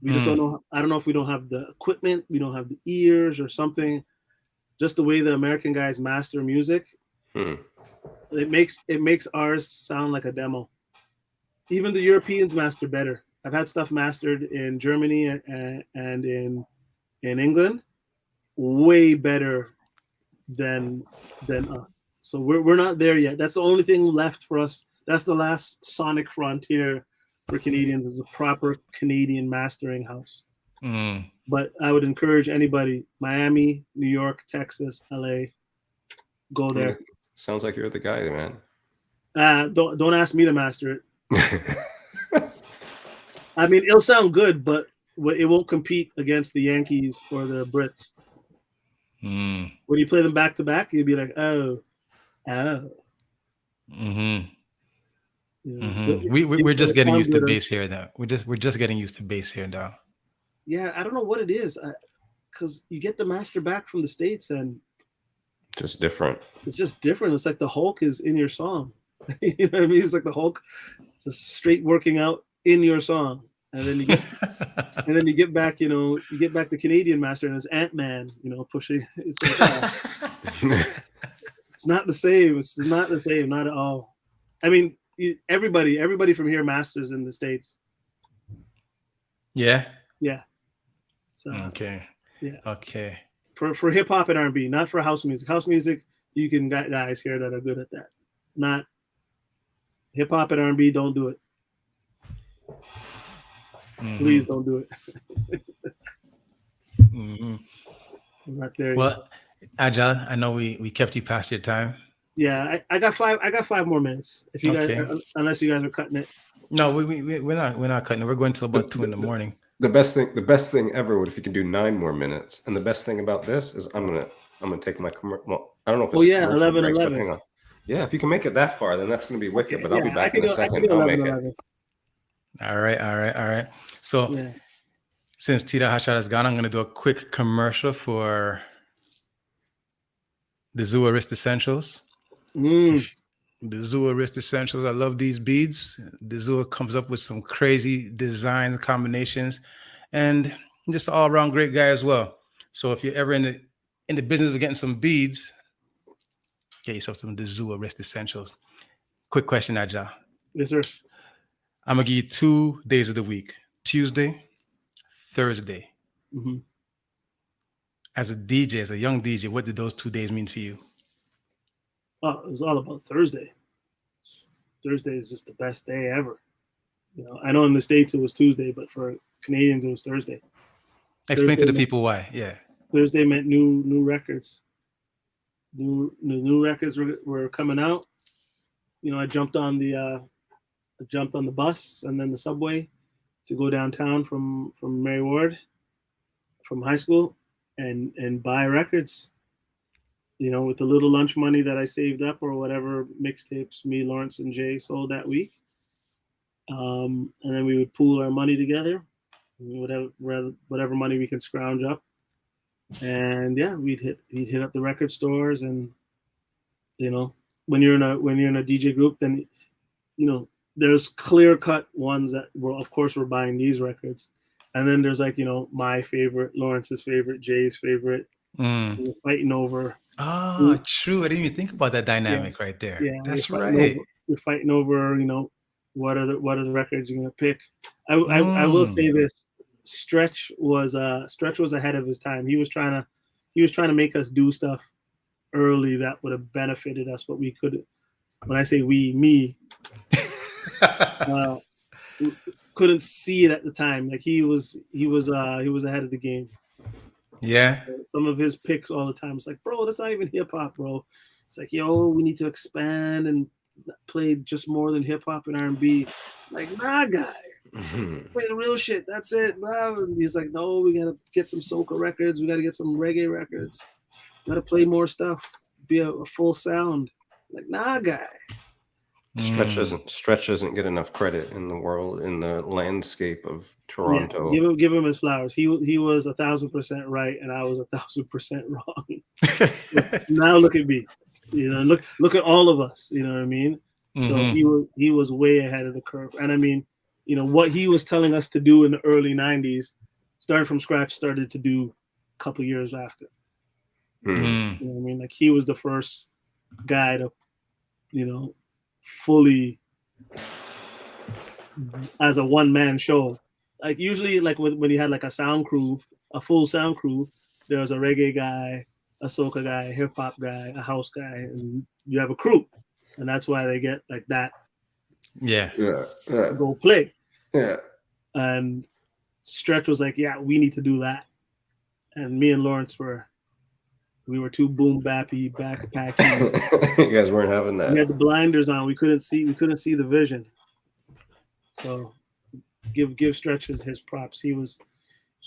We just don't know. I don't know if we don't have the equipment, we don't have the ears or something. Just the way that American guys master music, it makes ours sound like a demo. Even the Europeans master better. I've had stuff mastered in Germany and in England, way better than us. So we're not there yet. That's the only thing left for us. That's the last sonic frontier for Canadians, is a proper Canadian mastering house. But I would encourage anybody, Miami, New York, Texas, LA, go there. Sounds like you're the guy, man. Don't ask me to master it. I mean, it'll sound good, but it won't compete against the Yankees or the Brits. When you play them back to back, you'd be like, oh. We're just getting used to bass here now. We're just getting used to bass here now. Yeah, I don't know what it is, because you get the master back from the States and just different. It's just different. It's like the Hulk is in your song. You know what I mean? It's like the Hulk just straight working out in your song, and then you get back. You get back the Canadian master, and it's Ant-Man. Pushing. It's like, it's not the same. It's not the same. Not at all. I mean, everybody from here masters in the States. Yeah. So, okay. Yeah. Okay. For hip hop and R&B, not for house music. House music, you can get guys here that are good at that. Not hip hop and R&B. Don't do it. Please don't do it. I'm not there. Well, Agile, I know we kept you past your time. Yeah, I got 5 more minutes. If you guys, unless you guys are cutting it. No, we're not cutting it. We're going till about 2 a.m. The best thing ever would if you can do 9 more minutes. And the best thing about this is I'm gonna take my well, I don't know if it's 11. Hang on. Yeah, if you can make it that far, then that's gonna be wicked. But I'll be back in a second. I'll make it. All right. So since tdothotshot has gone, I'm gonna do a quick commercial for the Zoo Wrist Essentials. The Zoo Wrist Essentials. I love these beads. The Zoo comes up with some crazy designs, combinations, and just an all-around great guy as well. So if you're ever in the business of getting some beads, get yourself some the Zoo Wrist Essentials. Quick question, Agile. Yes, sir. I'm gonna give you 2 days of the week. Tuesday, Thursday. Mm-hmm. As a DJ, as a young DJ, what did those 2 days mean for you? Oh, it was all about Thursday. Thursday is just the best day ever. I know in the States it was Tuesday, but for Canadians it was Thursday. Explain to the people why. Yeah. Thursday meant new records. New records were coming out. I jumped on the bus and then the subway to go downtown from Mary Ward, from high school, and buy records. With the little lunch money that I saved up or whatever mixtapes me, Lawrence, and Jay sold that week. And then we would pool our money together, whatever money we can scrounge up. And yeah, we'd hit up the record stores, and when you're in a DJ group, then there's clear cut ones that we're buying these records, and then there's like my favorite, Lawrence's favorite, Jay's favorite. We're fighting over. Oh, true. I didn't even think about that dynamic right there. Yeah, that's right. We're fighting over. What are the records you're gonna pick? I will say this: Stretch was ahead of his time. He was trying to make us do stuff early that would have benefited us, but we couldn't. When I say me, couldn't see it at the time. Like he was ahead of the game. Yeah. Some of his picks all the time. It's like, bro, that's not even hip hop, bro. It's like, yo, we need to expand and play just more than hip hop and R&B. Like, nah, guy, play the real shit. That's it. And he's like, no, we gotta get some soca records. We gotta get some reggae records. We gotta play more stuff. Be a full sound. Like, nah, guy. Stretch doesn't get enough credit in the world, in the landscape of Toronto. Yeah, give him his flowers. He was 1,000% right, and I was 1,000% wrong. Now look at me. Look at all of us. You know what I mean? Mm-hmm. So he was way ahead of the curve. And I mean, what he was telling us to do in the early 90s, starting from scratch, started to do a couple years after. Mm-hmm. You know what I mean? Like he was the first guy to, fully as a one-man show. Like usually, like when you had like a full sound crew, there was a reggae guy, a soca guy, a hip hop guy, a house guy, and you have a crew, and that's why they get like that. Yeah. Go play. Yeah. And Stretch was like, yeah, we need to do that, and me and Lawrence we were too boom bappy, backpacky. You guys weren't having that. We had the blinders on. We couldn't see the vision. So give Stretch his props. He was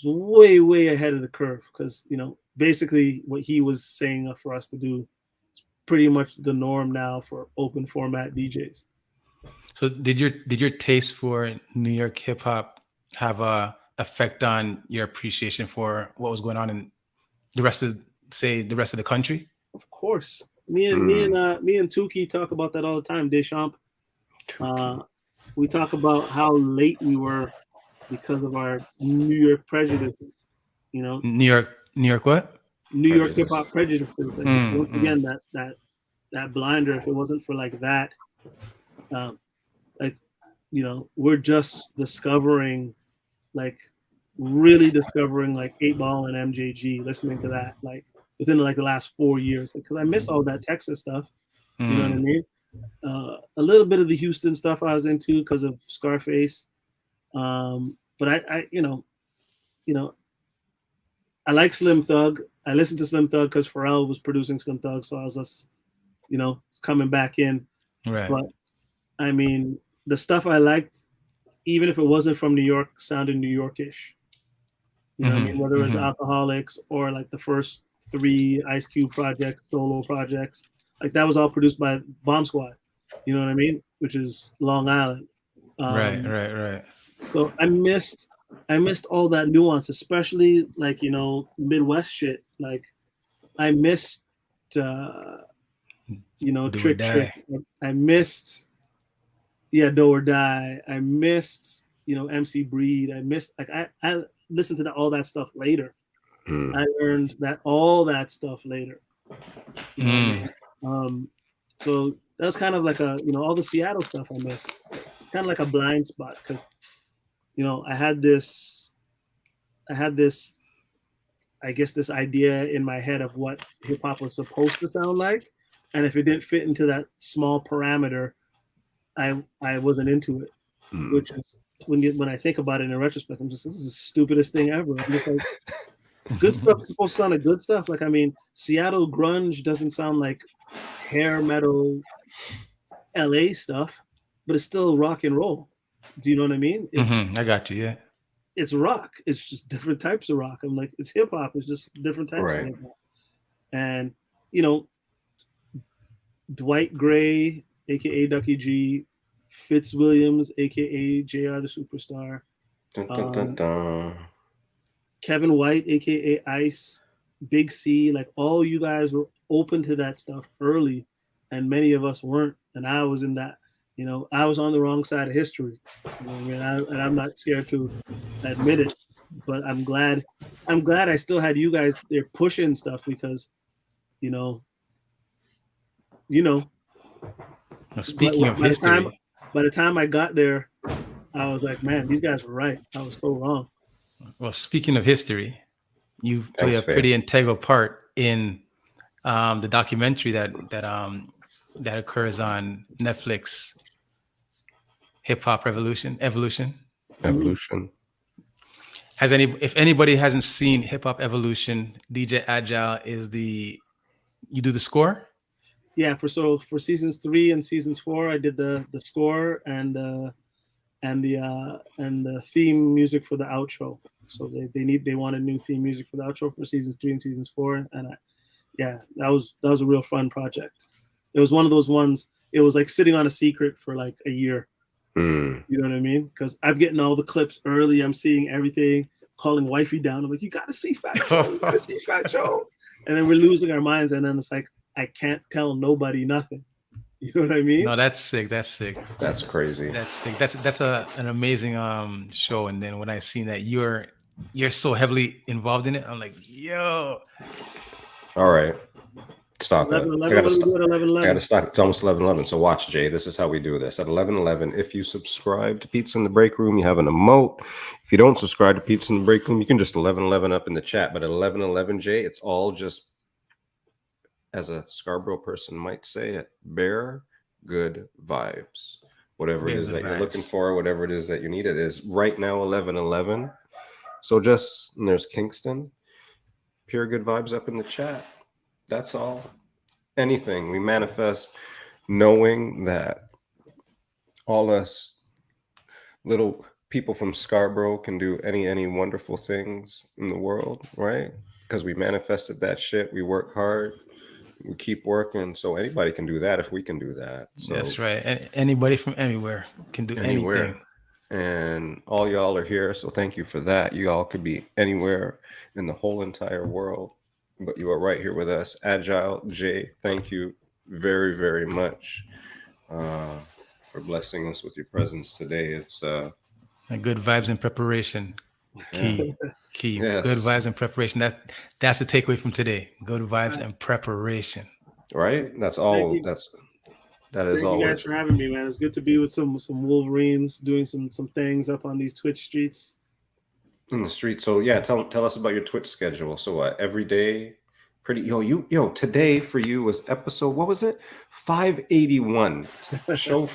way, way ahead of the curve because, basically what he was saying for us to do is pretty much the norm now for open format DJs. So did your taste for New York hip hop have a effect on your appreciation for what was going on in the rest of the country? Of course. Me and Tukey talk about that all the time. Deschamps. We talk about how late we were because of our New York prejudices. New York what? New York hip hop prejudices. Like, once again, that blinder. If it wasn't for like that, we're just discovering, really discovering 8Ball and MJG. Listening to that, within the last 4 years, because I miss all that Texas stuff. You know what I mean? A little bit of the Houston stuff I was into because of Scarface, but I like Slim Thug. I listened to Slim Thug because Pharrell was producing Slim Thug, so I was just, it's coming back in. Right. But I mean, the stuff I liked, even if it wasn't from New York, sounded New Yorkish. You know what I mean? Whether it was Alcoholics or the first 3 Ice Cube projects, solo projects, that was all produced by Bomb Squad. You know what I mean? Which is Long Island. Right. So I missed all that nuance, especially Midwest shit. I missed Trick. I missed Do or Die. I missed MC Breed. I missed I listened to all that stuff later. I learned all that stuff later. So that's kind of all the Seattle stuff I missed. Kind of like a blind spot because I had this, I guess, this idea in my head of what hip hop was supposed to sound like, and if it didn't fit into that small parameter, I wasn't into it. Which is when I think about it in retrospect, I'm just, this is the stupidest thing ever. I'm just like, good stuff is supposed to sound like good stuff. Like, I mean, Seattle grunge doesn't sound like hair metal LA stuff, but it's still rock and roll. Do you know what I mean? I got you. Yeah. It's rock. It's just different types of rock. I'm like, it's hip hop. It's just different types of hip hop. And Dwight Gray, aka Ducky G, Fitzwilliams, aka JR the Superstar, Kevin White, aka Ice, Big C, like all you guys were open to that stuff early, and many of us weren't. And I was in that. I was on the wrong side of history. And I'm not scared to admit it, but I'm glad I still had you guys there pushing stuff because, Speaking of history, by the time I got there, I was like, man, these guys were right. I was so wrong. Well, speaking of history, you play a pretty integral part in the documentary that occurs on Netflix. Hip Hop Evolution. If anybody hasn't seen Hip Hop Evolution, DJ Agile you do the score? Yeah, for seasons 3 and seasons 4, I did the score and the theme music for the outro. So they wanted new theme music for the outro for seasons 3 and seasons 4, and that was a real fun project. It was one of those ones. It was like sitting on a secret for like a year. You know what I mean? Because I'm getting all the clips early. I'm seeing everything, calling wifey down. I'm like, you got to see Fat Joe. You got to see Fat Joe. And then we're losing our minds. And then it's like, I can't tell nobody nothing. You know what I mean? No, that's sick. That's sick. That's crazy. That's sick. That's an amazing show. And then when I seen that you're so heavily involved in it, I'm like, yo. All right. Stop it. 11, I gotta stop. 11. I gotta stop. It's almost 11:11. So watch, Jay. This is how we do this. At 11:11, if you subscribe to Pizza in the Break Room, you have an emote. If you don't subscribe to Pizza in the Break Room, you can just 11:11 up in the chat. But at 11:11, Jay, it's all just, as a Scarborough person might say it, bare good vibes. Whatever it is that you're looking for, whatever it is that you need, it is right now 11:11. So just, and there's Kingston, pure good vibes up in the chat. That's all. Anything. We manifest knowing that all us little people from Scarborough can do any wonderful things in the world, right? Because we manifested that shit. We work hard. We keep working. So anybody can do that if we can do that. So that's right. Anybody from anywhere can do anything. And all y'all are here. So thank you for that. You all could be anywhere in the whole entire world, but you are right here with us. Agile, Jay, thank you very, very much for blessing us with your presence today. It's and good vibes and preparation. Key. Yes. Good vibes and preparation. That's the takeaway from today. Good vibes and preparation. Right? That's all. That is all. Thank you guys for having me, man. It's good to be with some Wolverines doing some things up on these Twitch streets. In the street. So yeah, tell us about your Twitch schedule. So every day, today for you was episode, what was it? 581. Show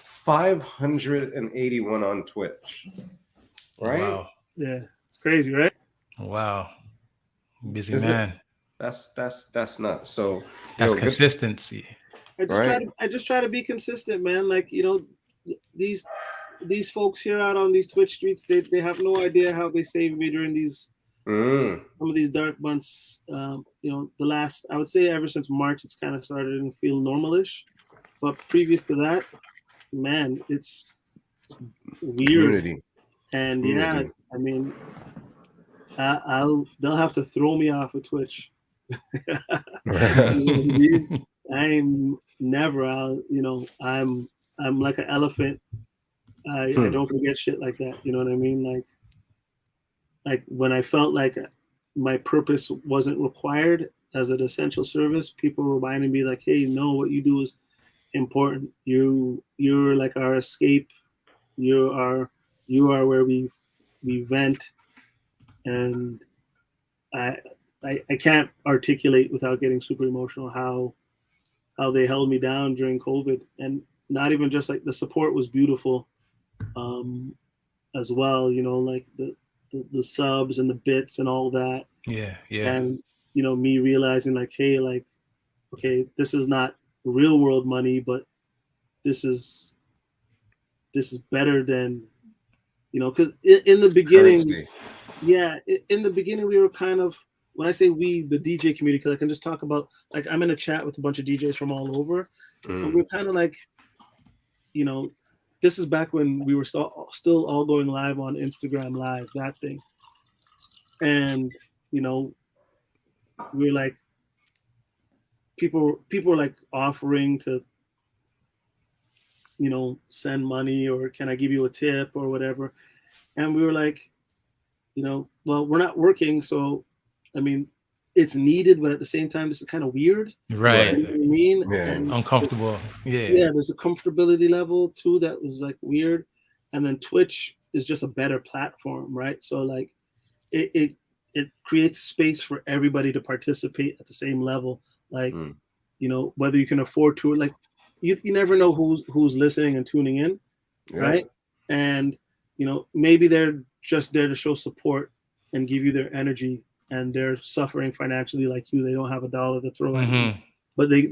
581 on Twitch. Right? Wow. Yeah, it's crazy, right? Wow. Busy man. That's nuts. So that's consistency. I just try to be consistent, man. Like, these folks here out on these Twitch streets, they have no idea how they saved me during these some of these dark months. The last, I would say ever since March, it's kind of started to feel normalish. But previous to that, man, it's weird. Community. And yeah, I mean, they'll have to throw me off of Twitch. I'm never. I'm like an elephant. I don't forget shit like that. You know what I mean? Like when I felt like my purpose wasn't required as an essential service, people were reminding me like, hey, no, what you do is important. You're like our escape. You're you are where we vent, and I can't articulate without getting super emotional how they held me down during COVID, and not even just like the support was beautiful, as well. You know, like the subs and the bits and all that. Yeah. And you know, me realizing like, hey, like, okay, this is not real world money, but this is better than, you know, because in the beginning, Currency. in the beginning we were kind of, when I say we, the DJ community, because I can just talk about, like, I'm in a chat with a bunch of DJs from all over, so we're kind of like, you know, this is back when we were still all going live on Instagram Live, that thing, and you know, we're like, people were like offering to, you know, send money, or can I give you a tip or whatever, and we were like, you know, well, we're not working, so I mean, it's needed, but at the same time, this is kind of weird, Right. you know what I mean? Yeah. And Uncomfortable. yeah, there's a comfortability level too that was like weird, and then Twitch is just a better platform, right? So like, it creates space for everybody to participate at the same level, like, you know, whether you can afford to, like, you never know who's listening and tuning in, right? And you know, maybe they're just there to show support and give you their energy, and they're suffering financially like you. They don't have a dollar to throw at you, but they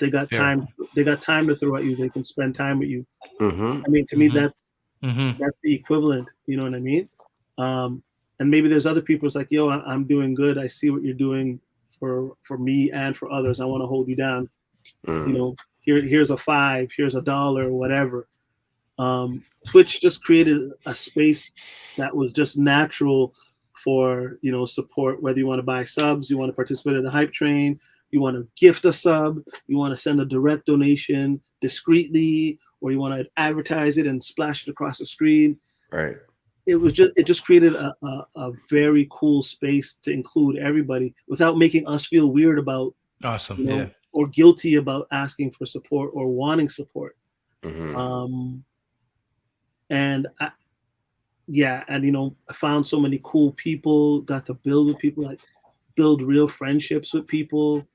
got Fair. time. They got time to throw at you. They can spend time with you. Mm-hmm. I mean, to me, that's the equivalent. You know what I mean? And maybe there's other people. It's like, yo, I'm doing good. I see what you're doing for me and for others. I want to hold you down. You know, here's a $5, here's $1, whatever. Twitch just created a space that was just natural for, you know, support, whether you want to buy subs, you want to participate in the hype train, you want to gift a sub, you want to send a direct donation discreetly, or you want to advertise it and splash it across the screen. Right. It just created a very cool space to include everybody without making us feel weird about, awesome, you know, or guilty about asking for support or wanting support. And and you know, I found so many cool people, got to build with people, like build real friendships with people.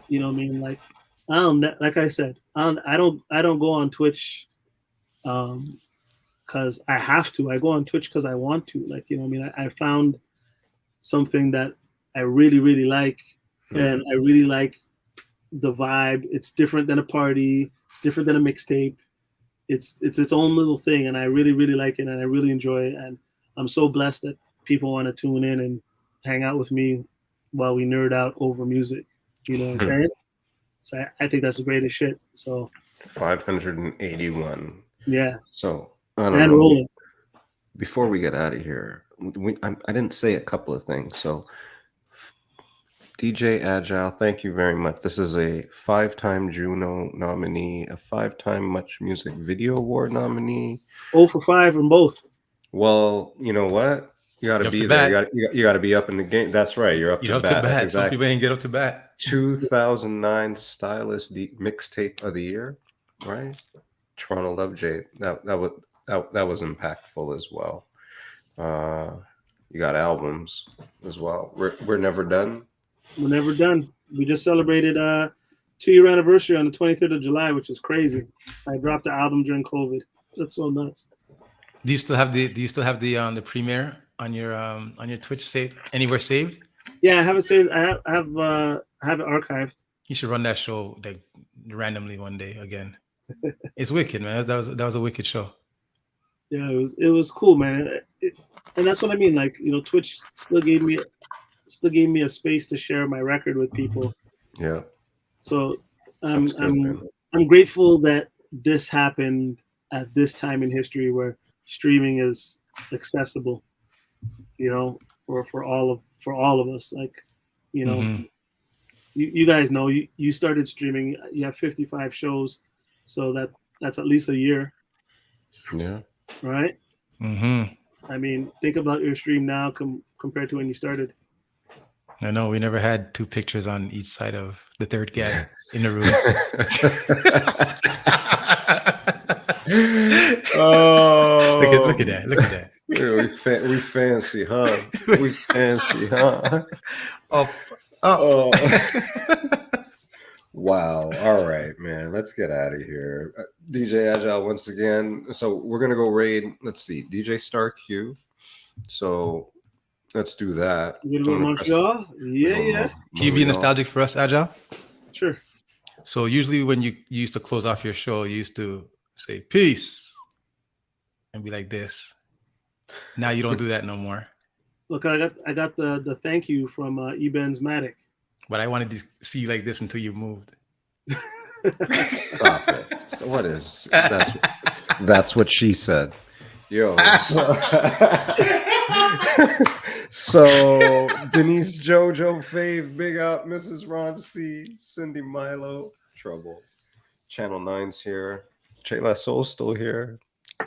You know what I mean? Like, like I said, I don't go on Twitch because I have to. I go on Twitch because I want to. Like, you know what I mean? I found something that I really, really like, and I really like the vibe. It's different than a party. It's different than a mixtape. It's its own little thing, and I really, really like it, and I really enjoy it. And I'm so blessed that people want to tune in and hang out with me while we nerd out over music. You know what I'm saying? So I think that's the greatest shit. So 581. Yeah. So I don't and know. rolling. Before we get out of here, I didn't say a couple of things. So DJ Agile, thank you very much. This is a 5-time Juno nominee, a 5-time Much Music Video Award nominee. 0 for 5 in both. Well, you know what? You got to be there. You got to be up in the game. That's right. You're up to bat. That's exactly. Some people ain't get up to bat. 2009 Stylist Mixtape of the Year, right? Toronto Love J. That was impactful as well. You got albums as well. We're never done. We're never done. We just celebrated 2-year anniversary on the 23rd of July, which is crazy. I dropped the album during COVID. That's so nuts. Do you still have the premiere on your Twitch saved? Anywhere saved? Yeah, I have it saved. I have it archived. You should run that show like randomly one day again. It's wicked, man. That was a wicked show. Yeah, it was cool, man. And that's what I mean. Like, you know, Twitch still gave me a space to share my record with people. Yeah. So I'm grateful that this happened at this time in history where streaming is accessible, you know, for all of us. Like, you know, you guys know you started streaming. You have 55 shows, so that's at least a year. Yeah. Right. I mean, think about your stream now compared to when you started. I know we never had 2 pictures on each side of the third guy in the room. Oh, look at that. Look at that. Yeah, we fancy, huh? We fancy, huh? Up. Oh. Wow. All right, man. Let's get out of here. DJ Agile once again. So we're gonna go raid. Let's see, DJ Star Q. So let's do that. You gonna go to Montreal? Yeah. Can you be nostalgic for us, Agile? Sure. So usually when you used to close off your show, you used to say peace and be like this. Now you don't do that no more. Look, I got the thank you from Eben's Matic. But I wanted to see you like this until you moved. Stop it. What is that's what she said. Yo. So Denise Jojo Fave, big up, Mrs. Ron C, Cindy Milo, Trouble. Channel 9's here. Chayla Soul's still here.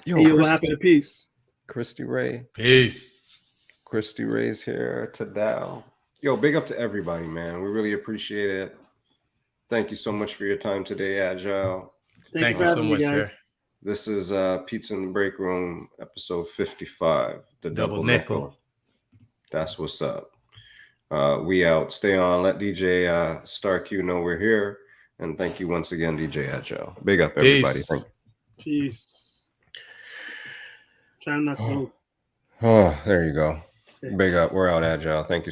Yo, what happened to peace? Christy Ray. Peace. Christy Ray's here. Tadao. Yo, big up to everybody, man. We really appreciate it. Thank you so much for your time today, Agile. Thank you so much, sir. This is Pizza in the Break Room, episode 55. The Double Nickel. That's what's up. We out. Stay on. Let DJ Star Q know we're here. And thank you once again, DJ Agile. Big up, everybody. Peace. Thank you. Peace. Trying not to move. Oh, there you go. Big up. We're out, Agile. Thank you.